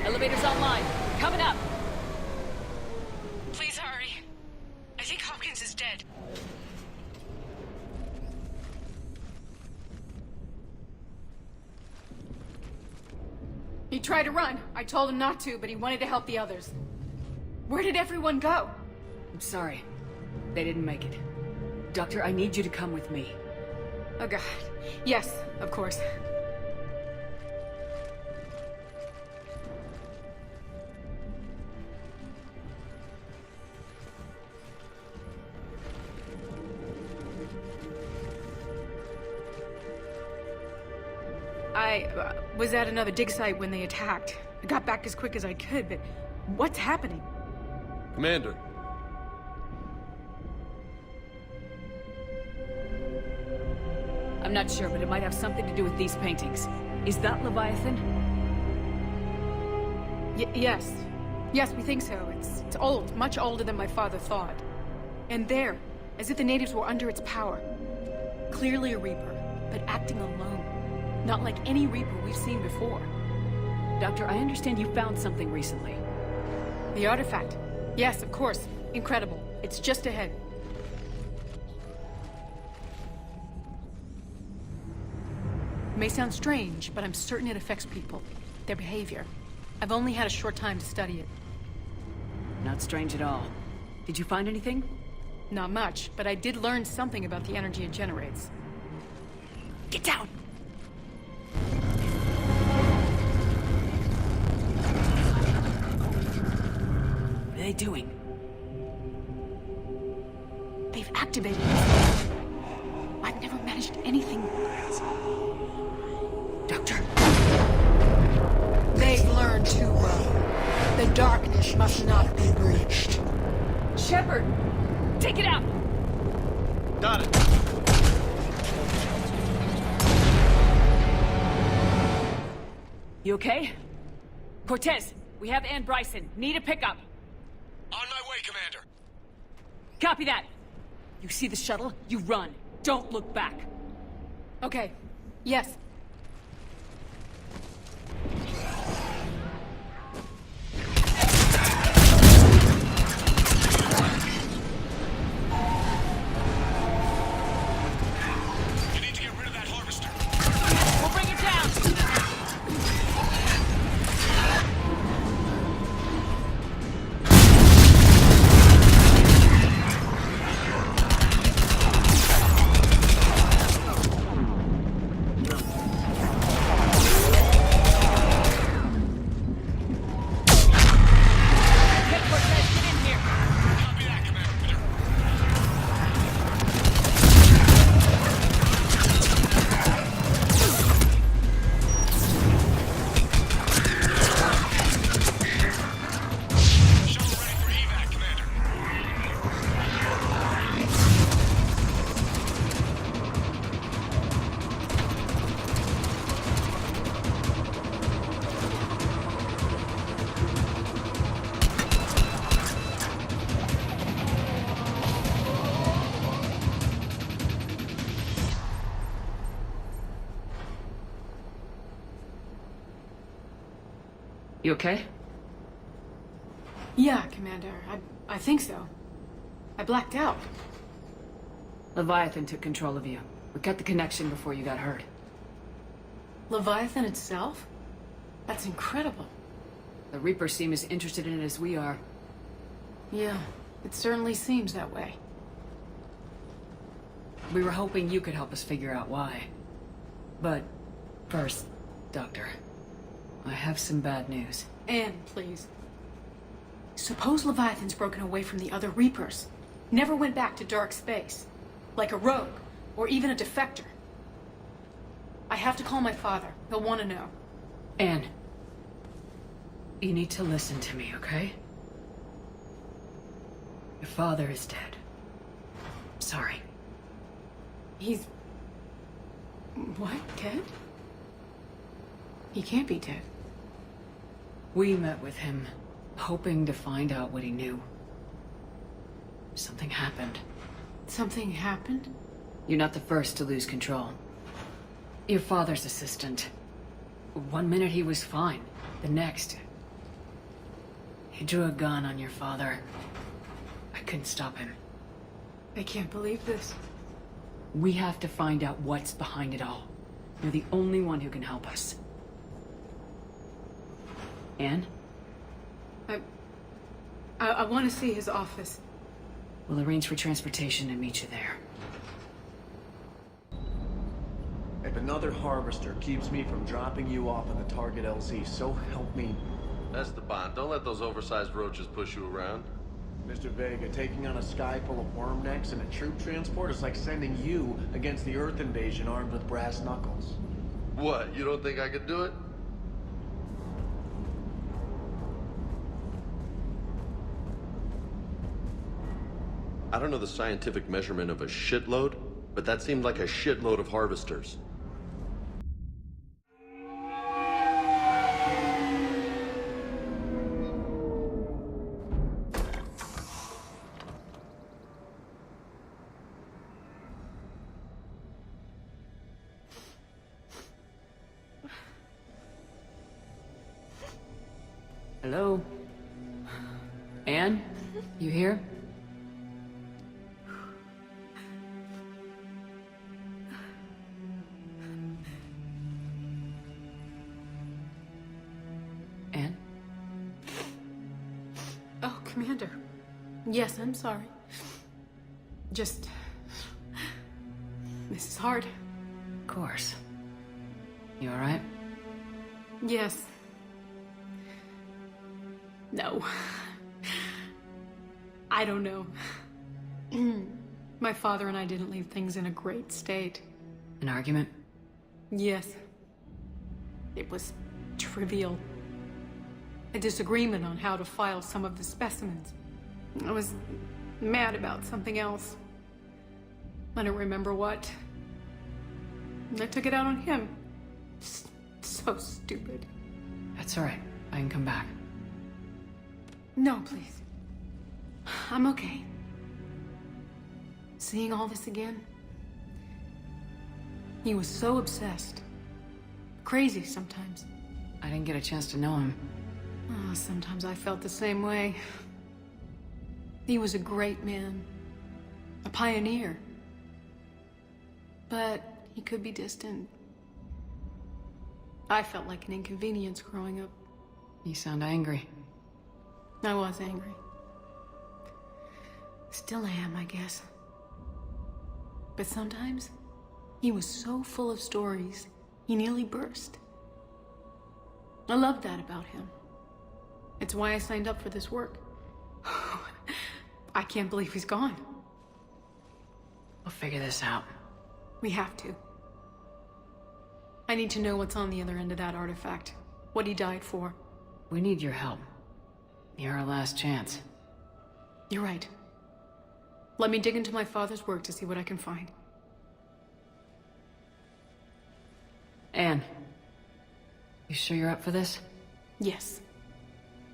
Elevator's online. Coming up. Please hurry. I think Hopkins is dead. He tried to run. I told him not to, but he wanted to help the others. Where did everyone go? I'm sorry. They didn't make it. Doctor, I need you to come with me. Oh god. Yes, of course. I was at another dig site when they attacked. I got back as quick as I could, but what's happening? Commander. I'm not sure, but it might have something to do with these paintings. Is that Leviathan? Yes. Yes, we think so. It's old, much older than my father thought. And there, as if the natives were under its power. Clearly a Reaper, but acting alone. Not like any Reaper we've seen before. Doctor, I understand you found something recently. The artifact. Yes, of course. Incredible. It's just ahead. May sound strange, but I'm certain it affects people. Their behavior. I've only had a short time to study it. Not strange at all. Did you find anything? Not much, but I did learn something about the energy it generates. Get down! What are they doing? They've activated it. I've never managed anything. Doctor. They've learned too well. The darkness must not be breached. Shepard! Take it out! Got it. You okay? Cortez, we have Ann Bryson. Need a pickup. On my way, Commander. Copy that. You see the shuttle? You run. Don't look back. Okay. Yes. You need to get rid of that harvester. We'll bring it down! You okay? Yeah, Commander. I think so. I blacked out. Leviathan took control of you. We cut the connection before you got hurt. Leviathan itself? That's incredible. The Reapers seem as interested in it as we are. Yeah, it certainly seems that way. We were hoping you could help us figure out why. But first, Doctor, I have some bad news. Anne, please. Suppose Leviathan's broken away from the other Reapers. Never went back to dark space. Like a rogue, or even a defector. I have to call my father. He'll want to know. Anne, you need to listen to me, okay? Your father is dead. Sorry. He's... what? Dead? He can't be dead. We met with him, hoping to find out what he knew. Something happened. Something happened? You're not the first to lose control. Your father's assistant. One minute he was fine. The next... he drew a gun on your father. I couldn't stop him. I can't believe this. We have to find out what's behind it all. You're the only one who can help us. Anne? I want to see his office. We'll arrange for transportation and meet you there. If another Harvester keeps me from dropping you off on the target LZ, so help me. Esteban, don't let those oversized roaches push you around. Mr. Vega, taking on a sky full of worm necks and a troop transport is like sending you against the Earth invasion armed with brass knuckles. What, you don't think I could do it? I don't know the scientific measurement of a shitload, but that seemed like a shitload of harvesters. Hello? Anne? You here? Anne? Oh, Commander. Yes, I'm sorry. Just... this is hard. Of course. You alright? Yes. No. I don't know. My father and I didn't leave things in a great state. An argument? Yes. It was trivial. A disagreement on how to file some of the specimens. I was mad about something else. I don't remember what. I took it out on him. So stupid. That's alright. I can come back. No, please. I'm okay. Seeing all this again? He was so obsessed. Crazy sometimes. I didn't get a chance to know him. Oh, sometimes I felt the same way. He was a great man. A pioneer. But he could be distant. I felt like an inconvenience growing up. You sound angry. I was angry. Still am, I guess. But sometimes, he was so full of stories, he nearly burst. I loved that about him. It's why I signed up for this work. I can't believe he's gone. We'll figure this out. We have to. I need to know what's on the other end of that artifact. What he died for. We need your help. You're our last chance. You're right. Let me dig into my father's work to see what I can find. Anne, you sure you're up for this? Yes.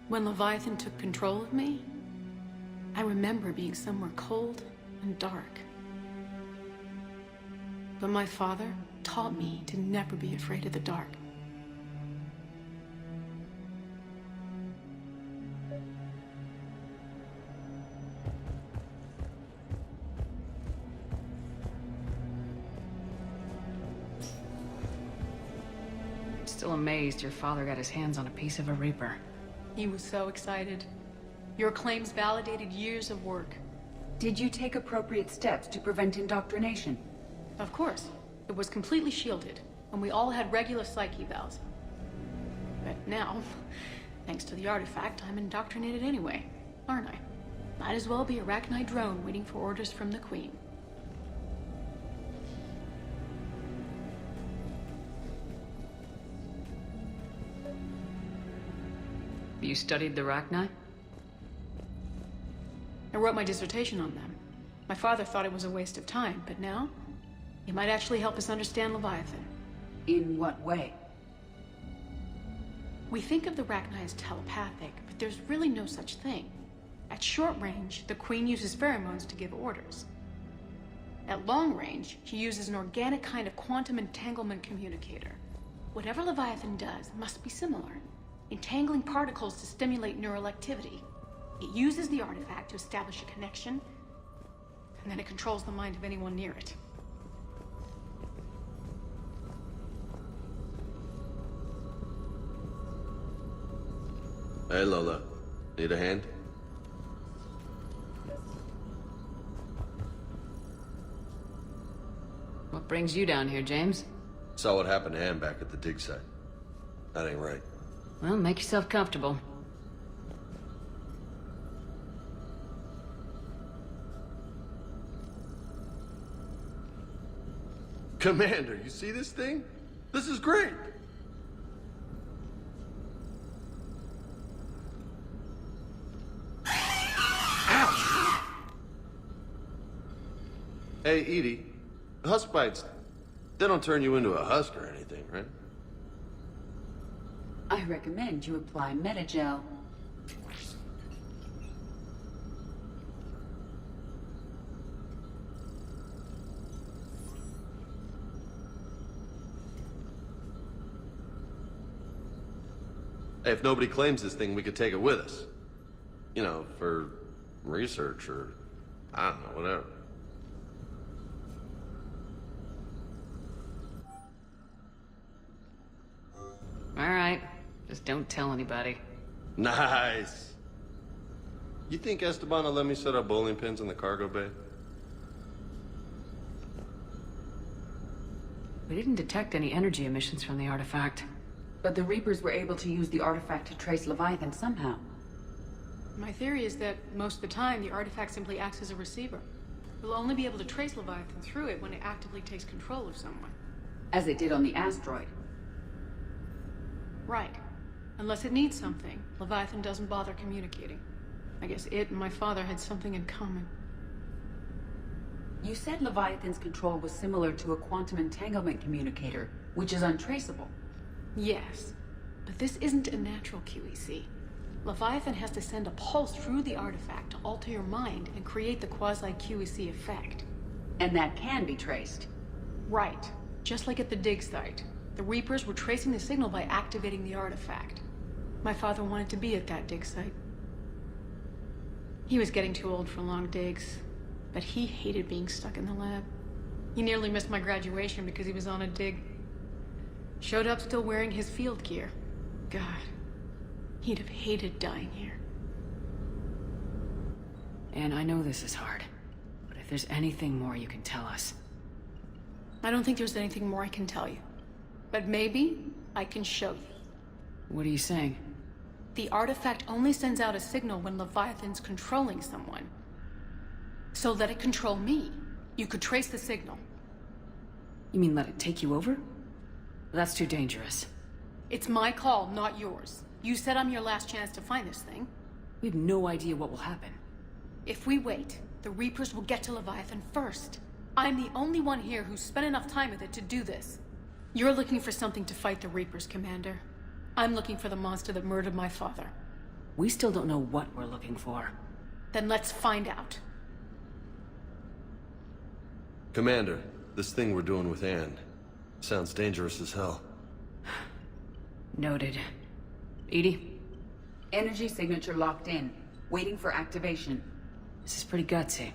When Leviathan took control of me, I remember being somewhere cold and dark. But my father taught me to never be afraid of the dark. still amazed your father got his hands on a piece of a Reaper. He was so excited. Your claims validated years of work. Did you take appropriate steps to prevent indoctrination? Of course. It was completely shielded, and we all had regular psych evals. But now, thanks to the artifact, I'm indoctrinated anyway, aren't I? Might as well be a Arachnite drone waiting for orders from the Queen. You studied the Rachni? I wrote my dissertation on them. My father thought it was a waste of time, but now, it might actually help us understand Leviathan. In what way? We think of the Rachni as telepathic, but there's really no such thing. At short range, the Queen uses pheromones to give orders. At long range, she uses an organic kind of quantum entanglement communicator. Whatever Leviathan does must be similar, entangling particles to stimulate neural activity. It uses the artifact to establish a connection, and then it controls the mind of anyone near it. Hey, Lola. Need a hand? What brings you down here, James? Saw what happened to Ann back at the dig site. That ain't right. Well, make yourself comfortable. Commander, you see this thing? This is great! Hey, Edie. Husk bites, they don't turn you into a husk or anything, right? I recommend you apply Metagel. Hey, if nobody claims this thing, we could take it with us. You know, for research or, I don't know, whatever. All right. Just don't tell anybody. Nice. You think Esteban will let me set up bowling pins in the cargo bay? We didn't detect any energy emissions from the artifact. But the Reapers were able to use the artifact to trace Leviathan somehow. My theory is that most of the time, the artifact simply acts as a receiver. We'll only be able to trace Leviathan through it when it actively takes control of someone. As it did on the asteroid. Right. Unless it needs something, Leviathan doesn't bother communicating. I guess it and my father had something in common. You said Leviathan's control was similar to a quantum entanglement communicator, which is untraceable. Yes, but this isn't a natural QEC. Leviathan has to send a pulse through the artifact to alter your mind and create the quasi-QEC effect. And that can be traced. Right. Just like at the dig site. The Reapers were tracing the signal by activating the artifact. My father wanted to be at that dig site. He was getting too old for long digs, but he hated being stuck in the lab. He nearly missed my graduation because he was on a dig. Showed up still wearing his field gear. God, he'd have hated dying here. And I know this is hard, but if there's anything more you can tell us. I don't think there's anything more I can tell you. But maybe I can show you. What are you saying? The artifact only sends out a signal when Leviathan's controlling someone. So let it control me. You could trace the signal. You mean let it take you over? That's too dangerous. It's my call, not yours. You said I'm your last chance to find this thing. We have no idea what will happen. If we wait, the Reapers will get to Leviathan first. I'm the only one here who's spent enough time with it to do this. You're looking for something to fight the Reapers, Commander. I'm looking for the monster that murdered my father. We still don't know what we're looking for. Then let's find out. Commander, this thing we're doing with Ann sounds dangerous as hell. Noted. Edie? Energy signature locked in, waiting for activation. This is pretty gutsy.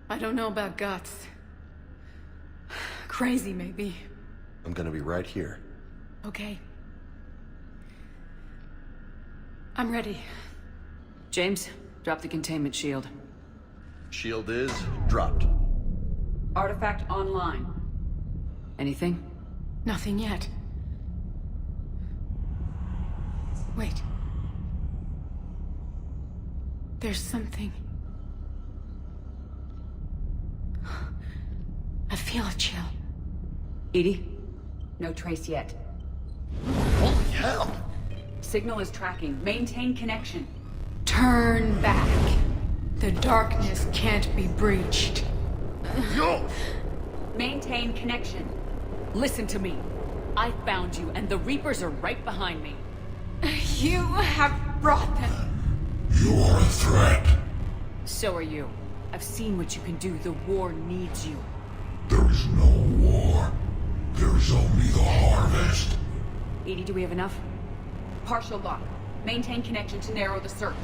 I don't know about guts. Crazy, maybe. I'm gonna be right here. Okay. I'm ready. James, drop the containment shield. Shield is dropped. Artifact online. Anything? Nothing yet. Wait. There's something. I feel a chill. Edie? No trace yet. Holy hell! Signal is tracking. Maintain connection. Turn back. The darkness can't be breached. Yo! Maintain connection. Listen to me. I found you, and the Reapers are right behind me. You have brought them. You are a threat. So are you. I've seen what you can do. The war needs you. There is no war. There is only the harvest. Edie, do we have enough? Partial lock. Maintain connection to narrow the search.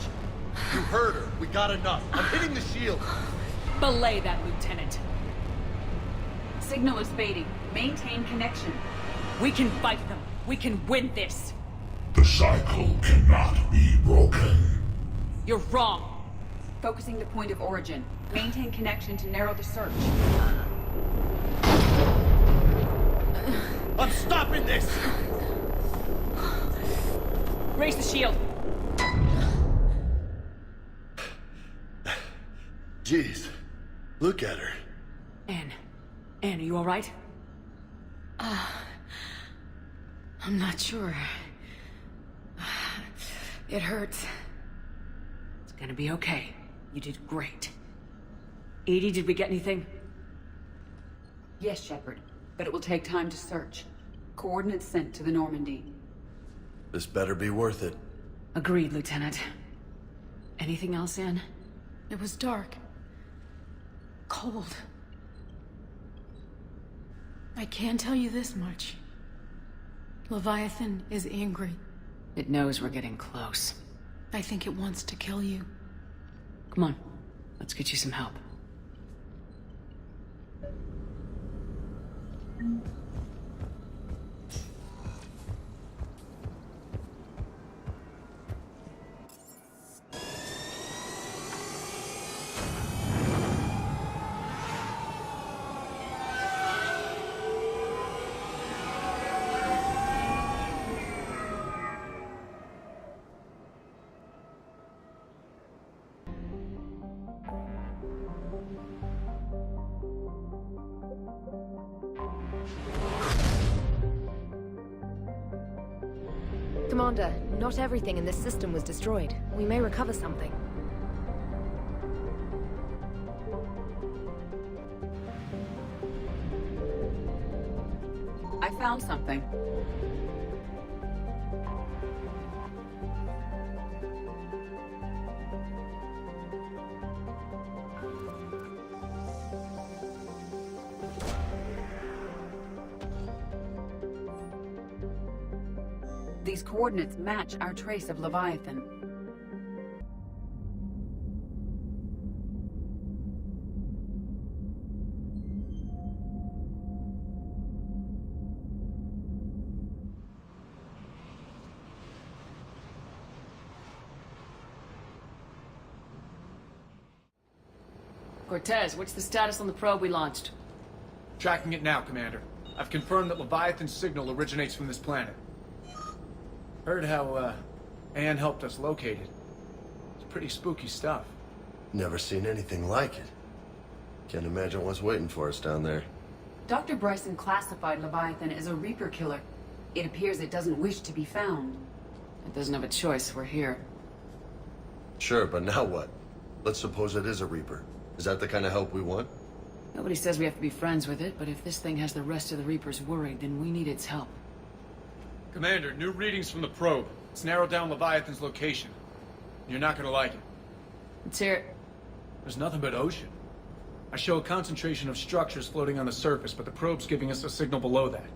You heard her. We got enough. I'm hitting the shield. Belay that, Lieutenant. Signal is fading. Maintain connection. We can fight them. We can win this. The cycle cannot be broken. You're wrong. Focusing the point of origin. Maintain connection to narrow the search. I'm stopping this! Raise the shield. Jeez. Look at her. Anne, are you all right? I'm not sure. It hurts. It's gonna be okay. You did great. Edie, did we get anything? Yes, Shepard. But it will take time to search. Coordinates sent to the Normandy. This better be worth it. Agreed, Lieutenant. Anything else, Anne? It was dark. Cold. I can tell you this much. Leviathan is angry. It knows we're getting close. I think it wants to kill you. Come on. Let's get you some help. Commander, not everything in this system was destroyed. We may recover something. I found something. These coordinates match our trace of Leviathan. Cortez, what's the status on the probe we launched? Tracking it now, Commander. I've confirmed that Leviathan's signal originates from this planet. Heard how, Anne helped us locate it. It's pretty spooky stuff. Never seen anything like it. Can't imagine what's waiting for us down there. Dr. Bryson classified Leviathan as a Reaper killer. It appears it doesn't wish to be found. It doesn't have a choice. We're here. Sure, but now what? Let's suppose it is a Reaper. Is that the kind of help we want? Nobody says we have to be friends with it, but if this thing has the rest of the Reapers worried, then we need its help. Commander, new readings from the probe. It's narrowed down Leviathan's location. You're not gonna like it. Let's hear it. There's nothing but ocean. I show a concentration of structures floating on the surface, but the probe's giving us a signal below that.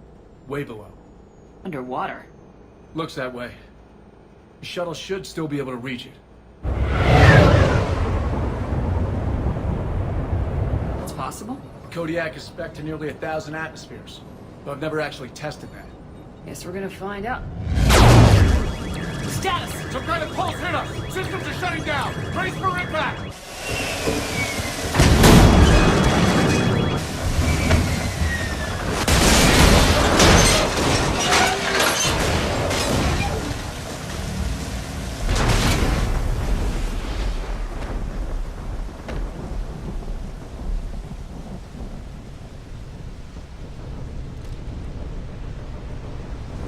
Way below. Underwater? Looks that way. The shuttle should still be able to reach it. It's possible? Kodiak is spec'd to nearly 1,000 atmospheres, though I've never actually tested that. Guess we're gonna find out. Status! Some kind of pulse hit us! Systems are shutting down! Brace for impact!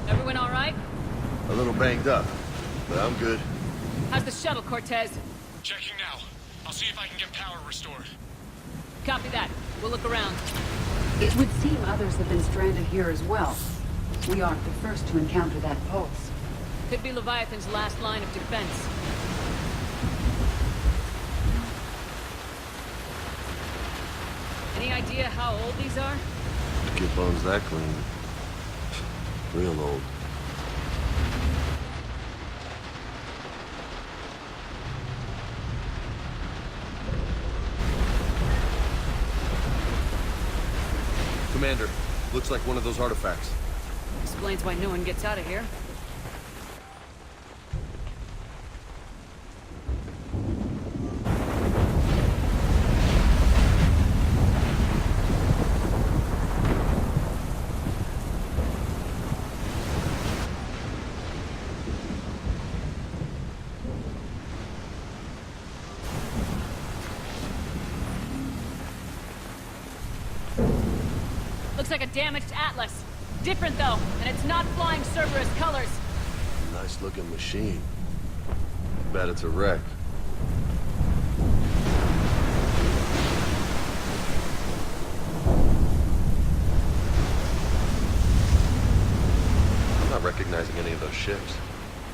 Everyone all right? A little banged up, but I'm good. How's the shuttle, Cortez? Checking now. I'll see if I can get power restored. Copy that. We'll look around. It would seem others have been stranded here as well. We aren't the first to encounter that pulse. Could be Leviathan's last line of defense. Any idea how old these are? Get bones that clean. Real old. Commander, looks like one of those artifacts. Explains why no one gets out of here. Looks like a damaged Atlas. Different though, and it's not flying Cerberus colors. Nice looking machine. Bet it's a wreck. I'm not recognizing any of those ships.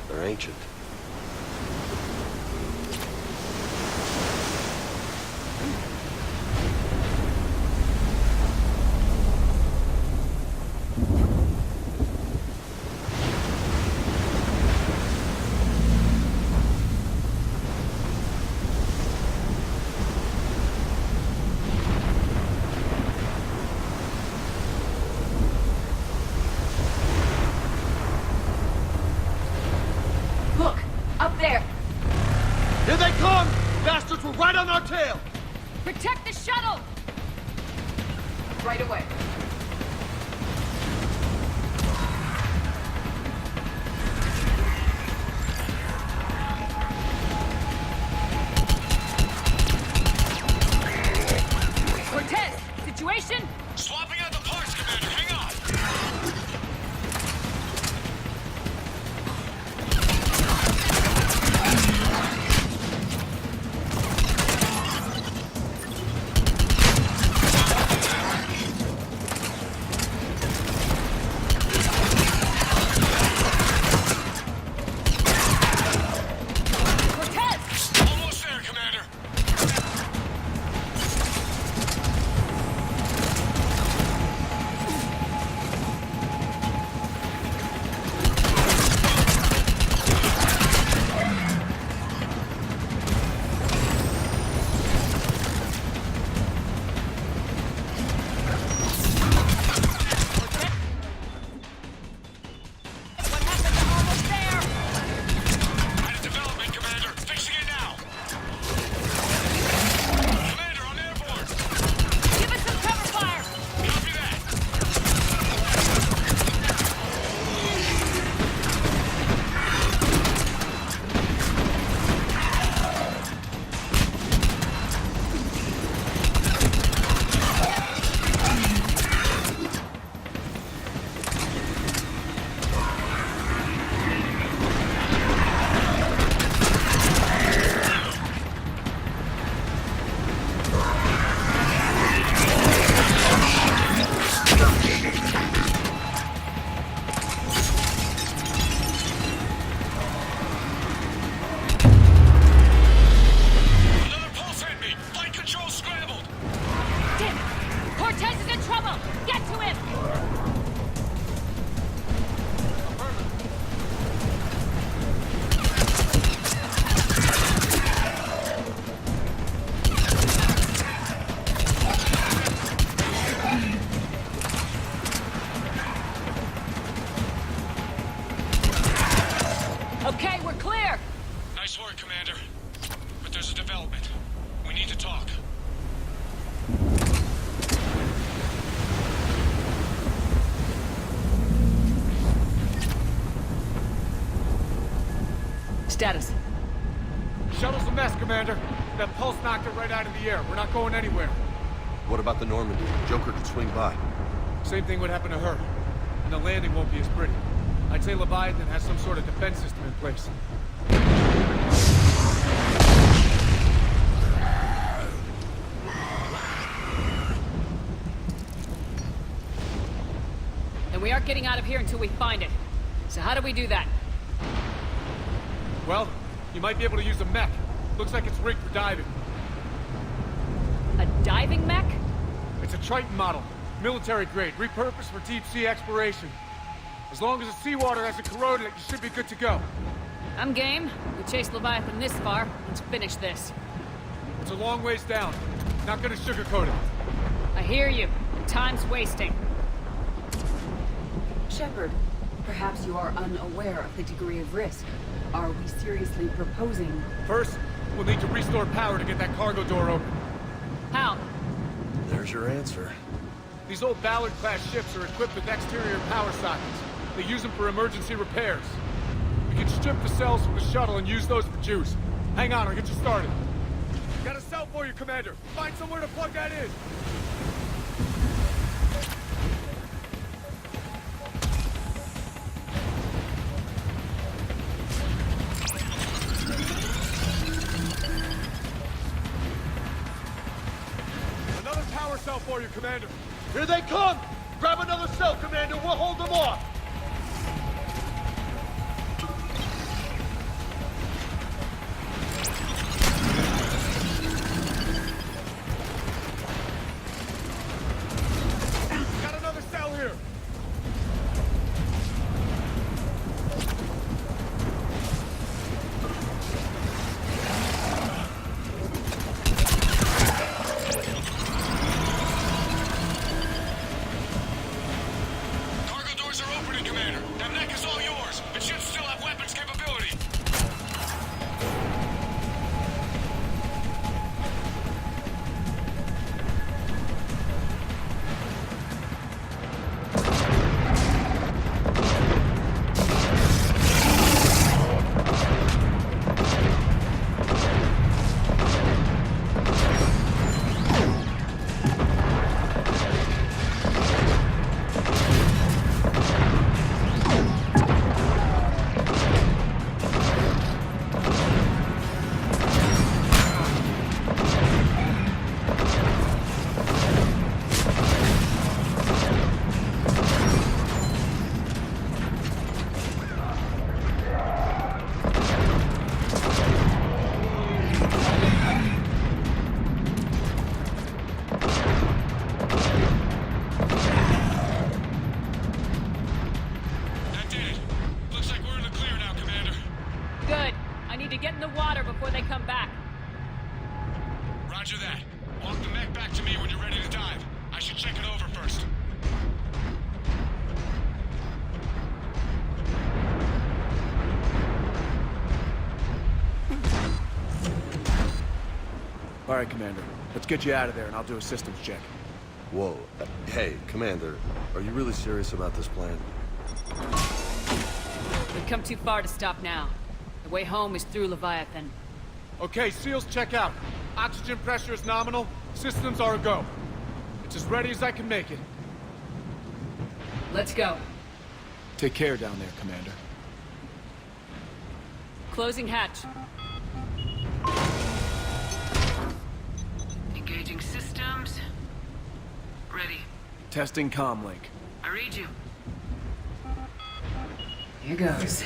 They're ancient. Look! Up there! Here they come! Bastards were right on our tail! Protect the shuttle! Right away. Cortez! Situation? Swapping out the parts, Commander. Hang on. Status? Shuttle's a mess, Commander. That pulse knocked it right out of the air. We're not going anywhere. What about the Normandy? Joker could swing by. Same thing would happen to her. And the landing won't be as pretty. I'd say Leviathan has some sort of defense system in place. And we aren't getting out of here until we find it. So how do we do that? Well, you might be able to use a mech. Looks like it's rigged for diving. A diving mech? It's a Triton model. Military grade, repurposed for deep sea exploration. As long as the seawater hasn't corroded it, you should be good to go. I'm game. We chased Leviathan this far. Let's finish this. It's a long ways down. Not gonna sugarcoat it. I hear you. Time's wasting. Shepard, perhaps you are unaware of the degree of risk. Are we seriously proposing... First, we'll need to restore power to get that cargo door open. How? There's your answer. These old Ballard-class ships are equipped with exterior power sockets. They use them for emergency repairs. We can strip the cells from the shuttle and use those for juice. Hang on, I'll get you started. Got a cell for you, Commander. Find somewhere to plug that in. Another power cell for you, Commander. Here they come! Grab another cell, Commander. We'll hold them off. Got another cell here. Cargo doors are opening, Commander. That mech is all yours. It should still have weapons capability. That did it. Looks like we're in the clear now, Commander. Good. I need to get in the water before they come back. Roger that. Walk the mech back to me when you're ready to dive. I should check it over first. All right, Commander. Let's get you out of there, and I'll do a systems check. Whoa. Hey, Commander, are you really serious about this plan? We've come too far to stop now. The way home is through Leviathan. Okay, SEALs check out. Oxygen pressure is nominal. Systems are a go. It's as ready as I can make it. Let's go. Take care down there, Commander. Closing hatch. Engaging systems. Ready. Testing comlink. I read you. Here goes.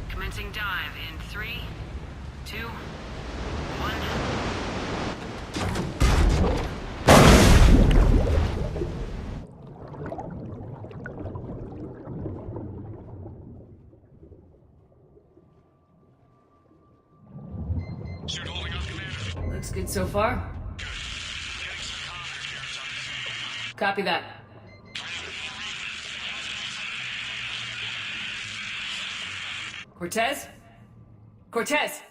Commencing dive in 3, 2, 1. Suit holding up, Commander. Looks good so far. Copy that. Cortez? Cortez!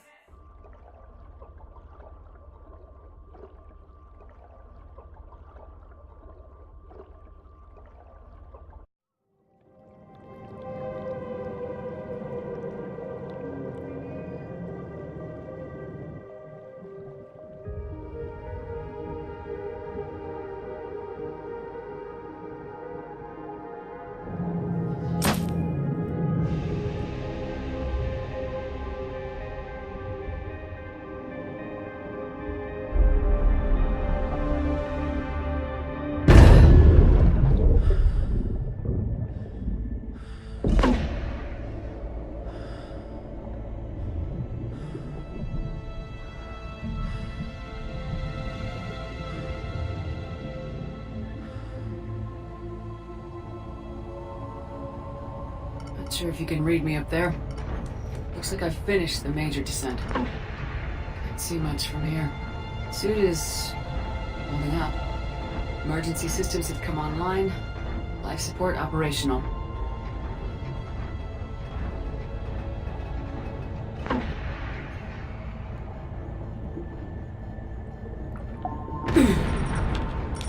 sure if you can read me up there. Looks like I've finished the major descent. Can't see much from here. Suit is holding up. Emergency systems have come online. Life support operational.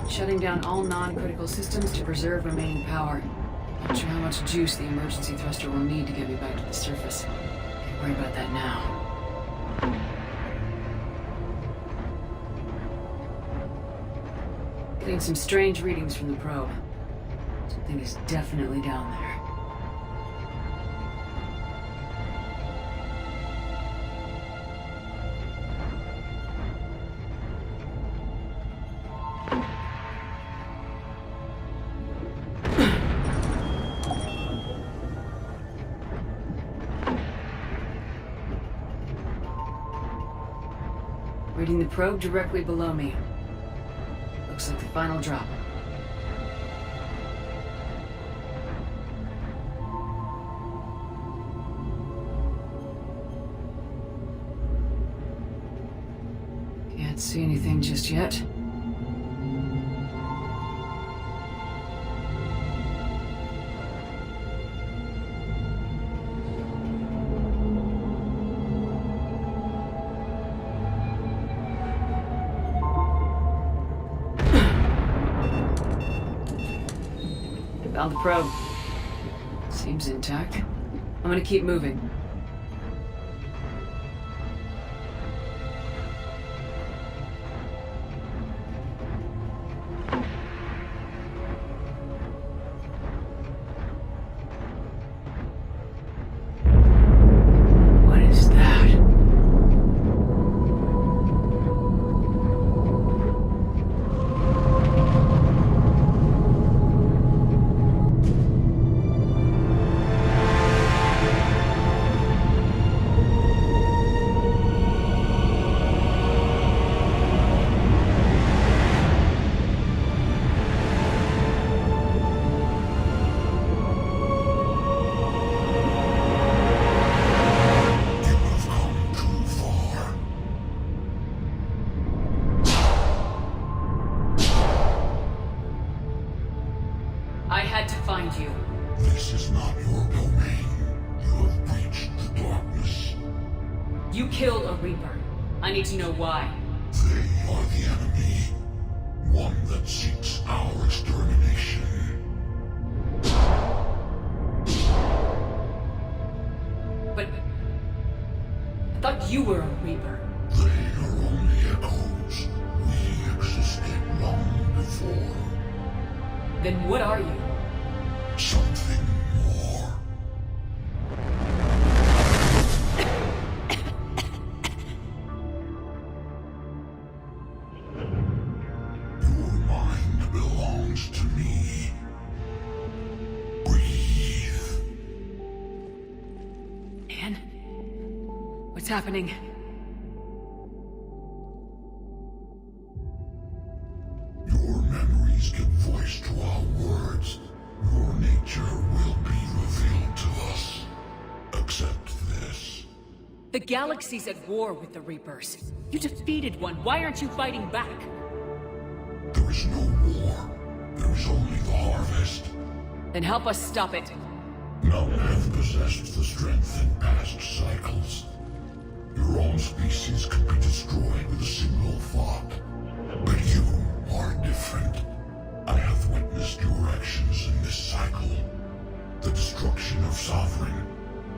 Shutting down all non-critical systems to preserve remaining power. Not sure how much juice the emergency thruster will need to get me back to the surface. Can't worry about that now. Getting some strange readings from the probe. Something is definitely down there. Reading the probe directly below me. Looks like the final drop. Can't see anything just yet. Found the probe. Seems intact. I'm gonna keep moving. What is that? I had to find you. This is not your domain. You have breached the darkness. You killed a Reaper. I need to know why. They are the enemy. One that seeks our extermination. But I thought you were a Reaper. They are only echoes. We existed long before. Then what are you? Something more. Your mind belongs to me. Breathe. Anne? What's happening? Your memories give voice to our words. Your nature will be revealed to us. Accept this. The galaxy's at war with the Reapers. You defeated one. Why aren't you fighting back? There is no war. There is only the harvest. Then help us stop it. None have possessed the strength in past cycles. Your own species could be destroyed with a single thought. But you are different. I have witnessed your actions in this cycle. The destruction of Sovereign,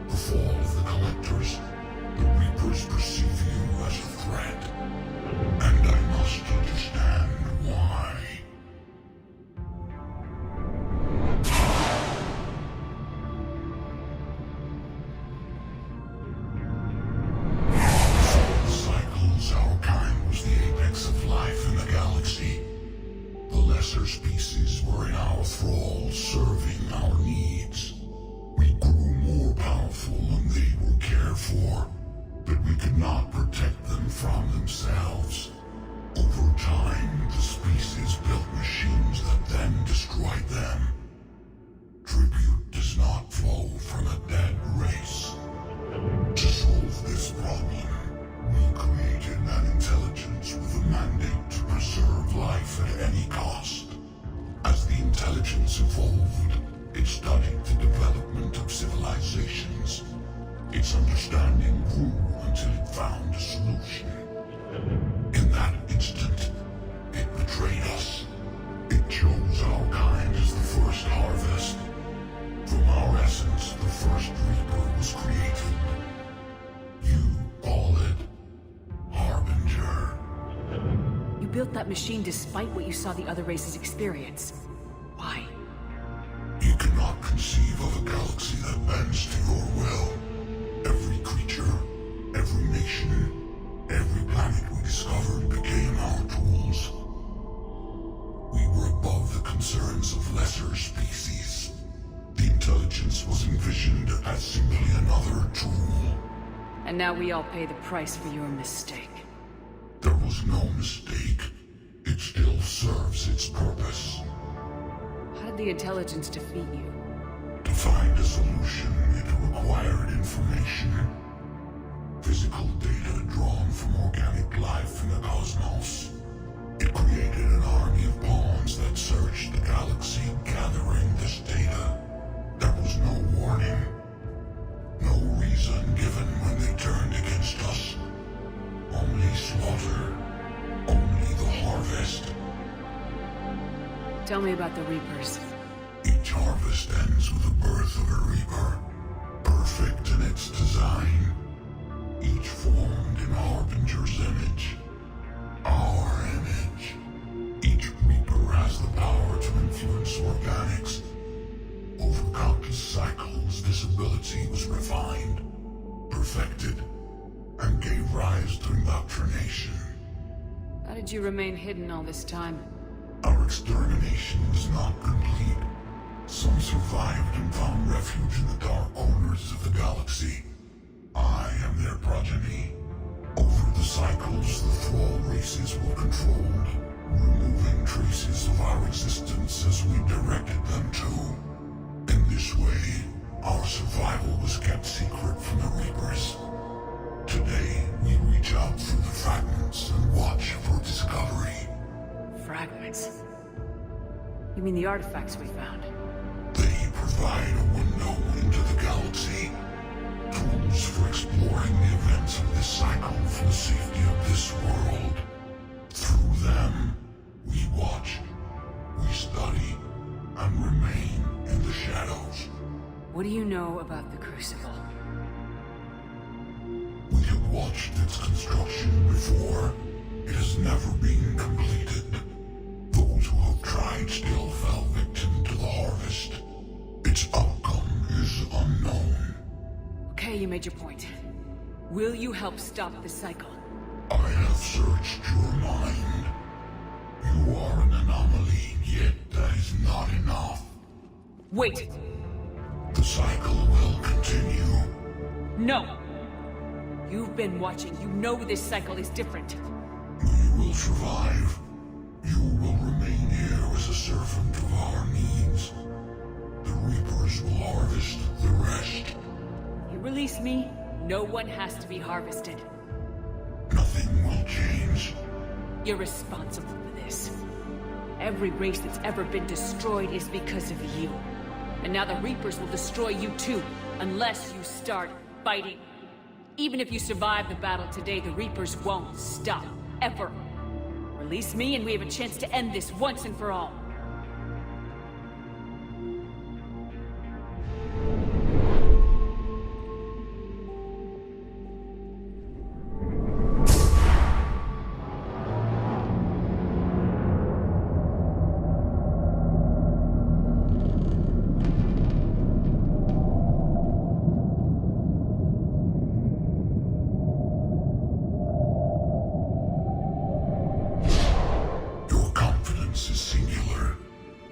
the fall of the Collectors. The Reapers perceive you as a threat. And I must understand why. Cycles, our kind was the apex of life in the galaxy. The lesser species were in our thrall, serving our needs. We grew more powerful and they were cared for, but we could not protect them from themselves. Over time, the species built machines that then destroyed them. Tribute does not flow from a mandate to preserve life at any cost. As the intelligence evolved, it studied the development of civilizations. Its understanding grew until it found a solution. In that instant, it betrayed us. It chose our kind as the first harvest. From our essence, the first Reaper was created. You call it Harbinger. You built that machine despite what you saw the other races experience. Why? You cannot conceive of a galaxy that bends to your will. Every creature, every nation, every planet we discovered became our tools. We were above the concerns of lesser species. The intelligence was envisioned as simply another tool. And now we all pay the price for your mistake. There was no mistake. It still serves its purpose. How did the intelligence defeat you? To find a solution, it required information. Physical data drawn from organic life in the cosmos. It created an army of pawns that searched the galaxy, gathering this data. There was no warning. No reason given when they turned against us. Only slaughter. Only the harvest. Tell me about the Reapers. Each harvest ends with the birth of a Reaper. Perfect in its design. Each formed in Harbinger's image. Our image. Each Reaper has the power to influence organics. Over countless cycles, this ability was refined, perfected, and gave rise to indoctrination. How did you remain hidden all this time? Our extermination was not complete. Some survived and found refuge in the dark corners of the galaxy. I am their progeny. Over the cycles, the Thrall races were controlled, removing traces of our existence as we directed them to. In this way, our survival was kept secret from the Reapers. Today, we reach out through the fragments and watch for discovery. Fragments? You mean the artifacts we found? They provide a window into the galaxy. Tools for exploring the events of this cycle for the safety of this world. Through them, we watch, we study, and remain in the shadows. What do you know about the Crucible? We have watched its construction before. It has never been completed. Those who have tried still fell victim to the harvest. Its outcome is unknown. Okay, you made your point. Will you help stop the cycle? I have searched your mind. You are an anomaly, yet that is not enough. Wait! The cycle will continue. No! You've been watching. You know this cycle is different. We will survive. You will remain here as a servant of our needs. The Reapers will harvest the rest. You release me, no one has to be harvested. Nothing will change. You're responsible for this. Every race that's ever been destroyed is because of you. And now the Reapers will destroy you too, unless you start fighting. Even if you survive the battle today, the Reapers won't stop. Ever. Release me and we have a chance to end this once and for all.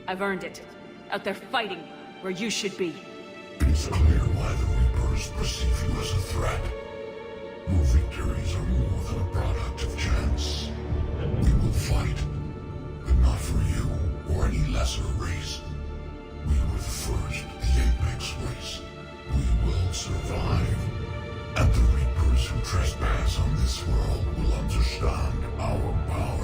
I've earned it. Out there fighting, where you should be. It is clear why the Reapers perceive you as a threat. Your victories are more than a product of chance. We will fight, but not for you or any lesser race. We were the first, the apex race. We will survive. And the Reapers who trespass on this world will understand our power.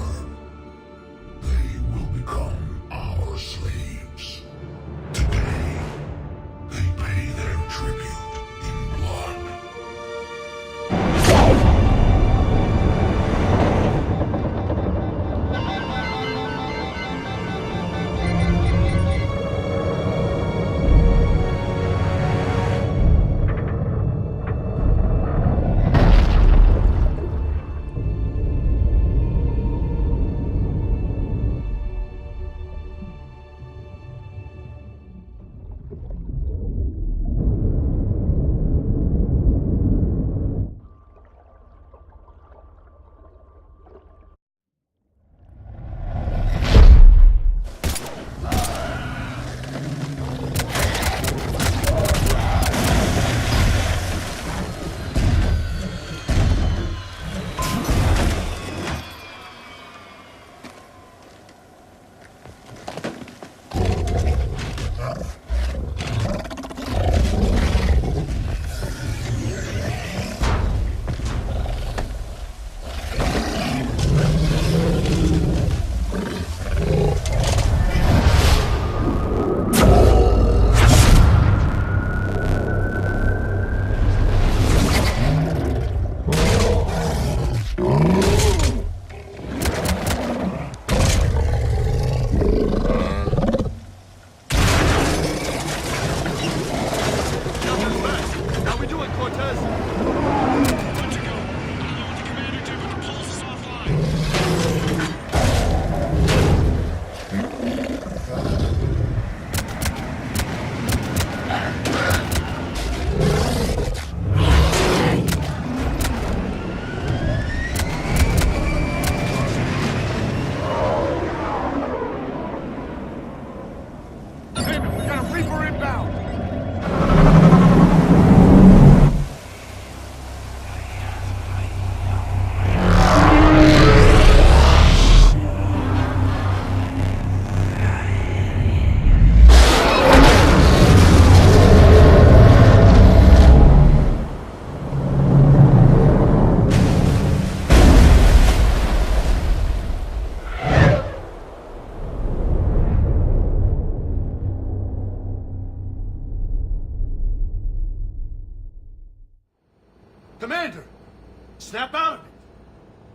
Snap out of it!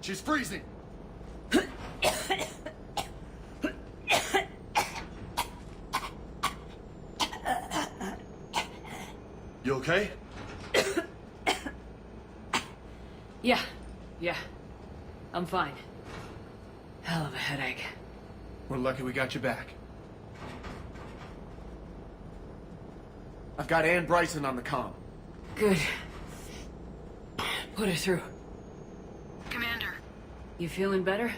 She's freezing! You okay? Yeah. I'm fine. Hell of a headache. We're lucky we got you back. I've got Ann Bryson on the comm. Good. Put her through. Commander. You feeling better?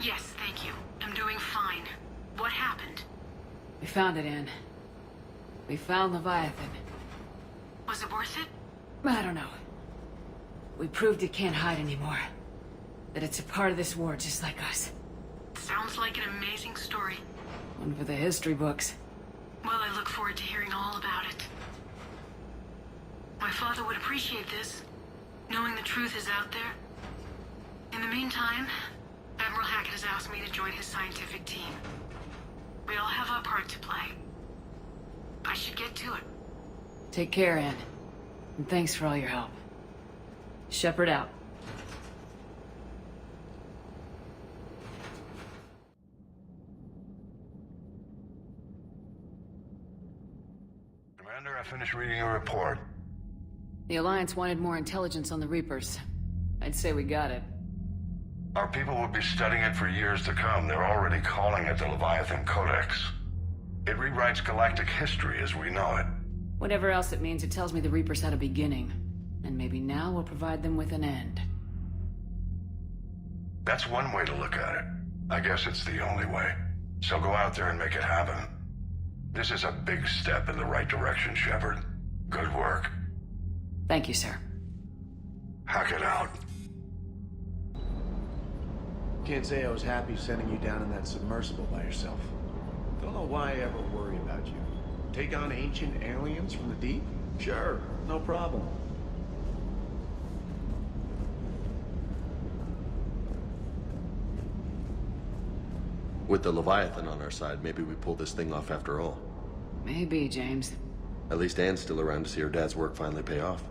Yes, thank you. I'm doing fine. What happened? We found it, Ann. We found Leviathan. Was it worth it? I don't know. We proved it can't hide anymore. That it's a part of this war just like us. Sounds like an amazing story. One for the history books. Well, I look forward to hearing all about it. My father would appreciate this, knowing the truth is out there. In the meantime, Admiral Hackett has asked me to join his scientific team. We all have our part to play. I should get to it. Take care, Ann. And thanks for all your help. Shepard out. Commander, I finished reading your report. The Alliance wanted more intelligence on the Reapers. I'd say we got it. Our people will be studying it for years to come. They're already calling it the Leviathan Codex. It rewrites galactic history as we know it. Whatever else it means, it tells me the Reapers had a beginning. And maybe now we'll provide them with an end. That's one way to look at it. I guess it's the only way. So go out there and make it happen. This is a big step in the right direction, Shepard. Good work. Thank you, sir. Hackett out. Can't say I was happy sending you down in that submersible by yourself. Don't know why I ever worry about you. Take on ancient aliens from the deep? Sure, no problem. With the Leviathan on our side, maybe we pull this thing off after all. Maybe, James. At least Anne's still around to see her dad's work finally pay off.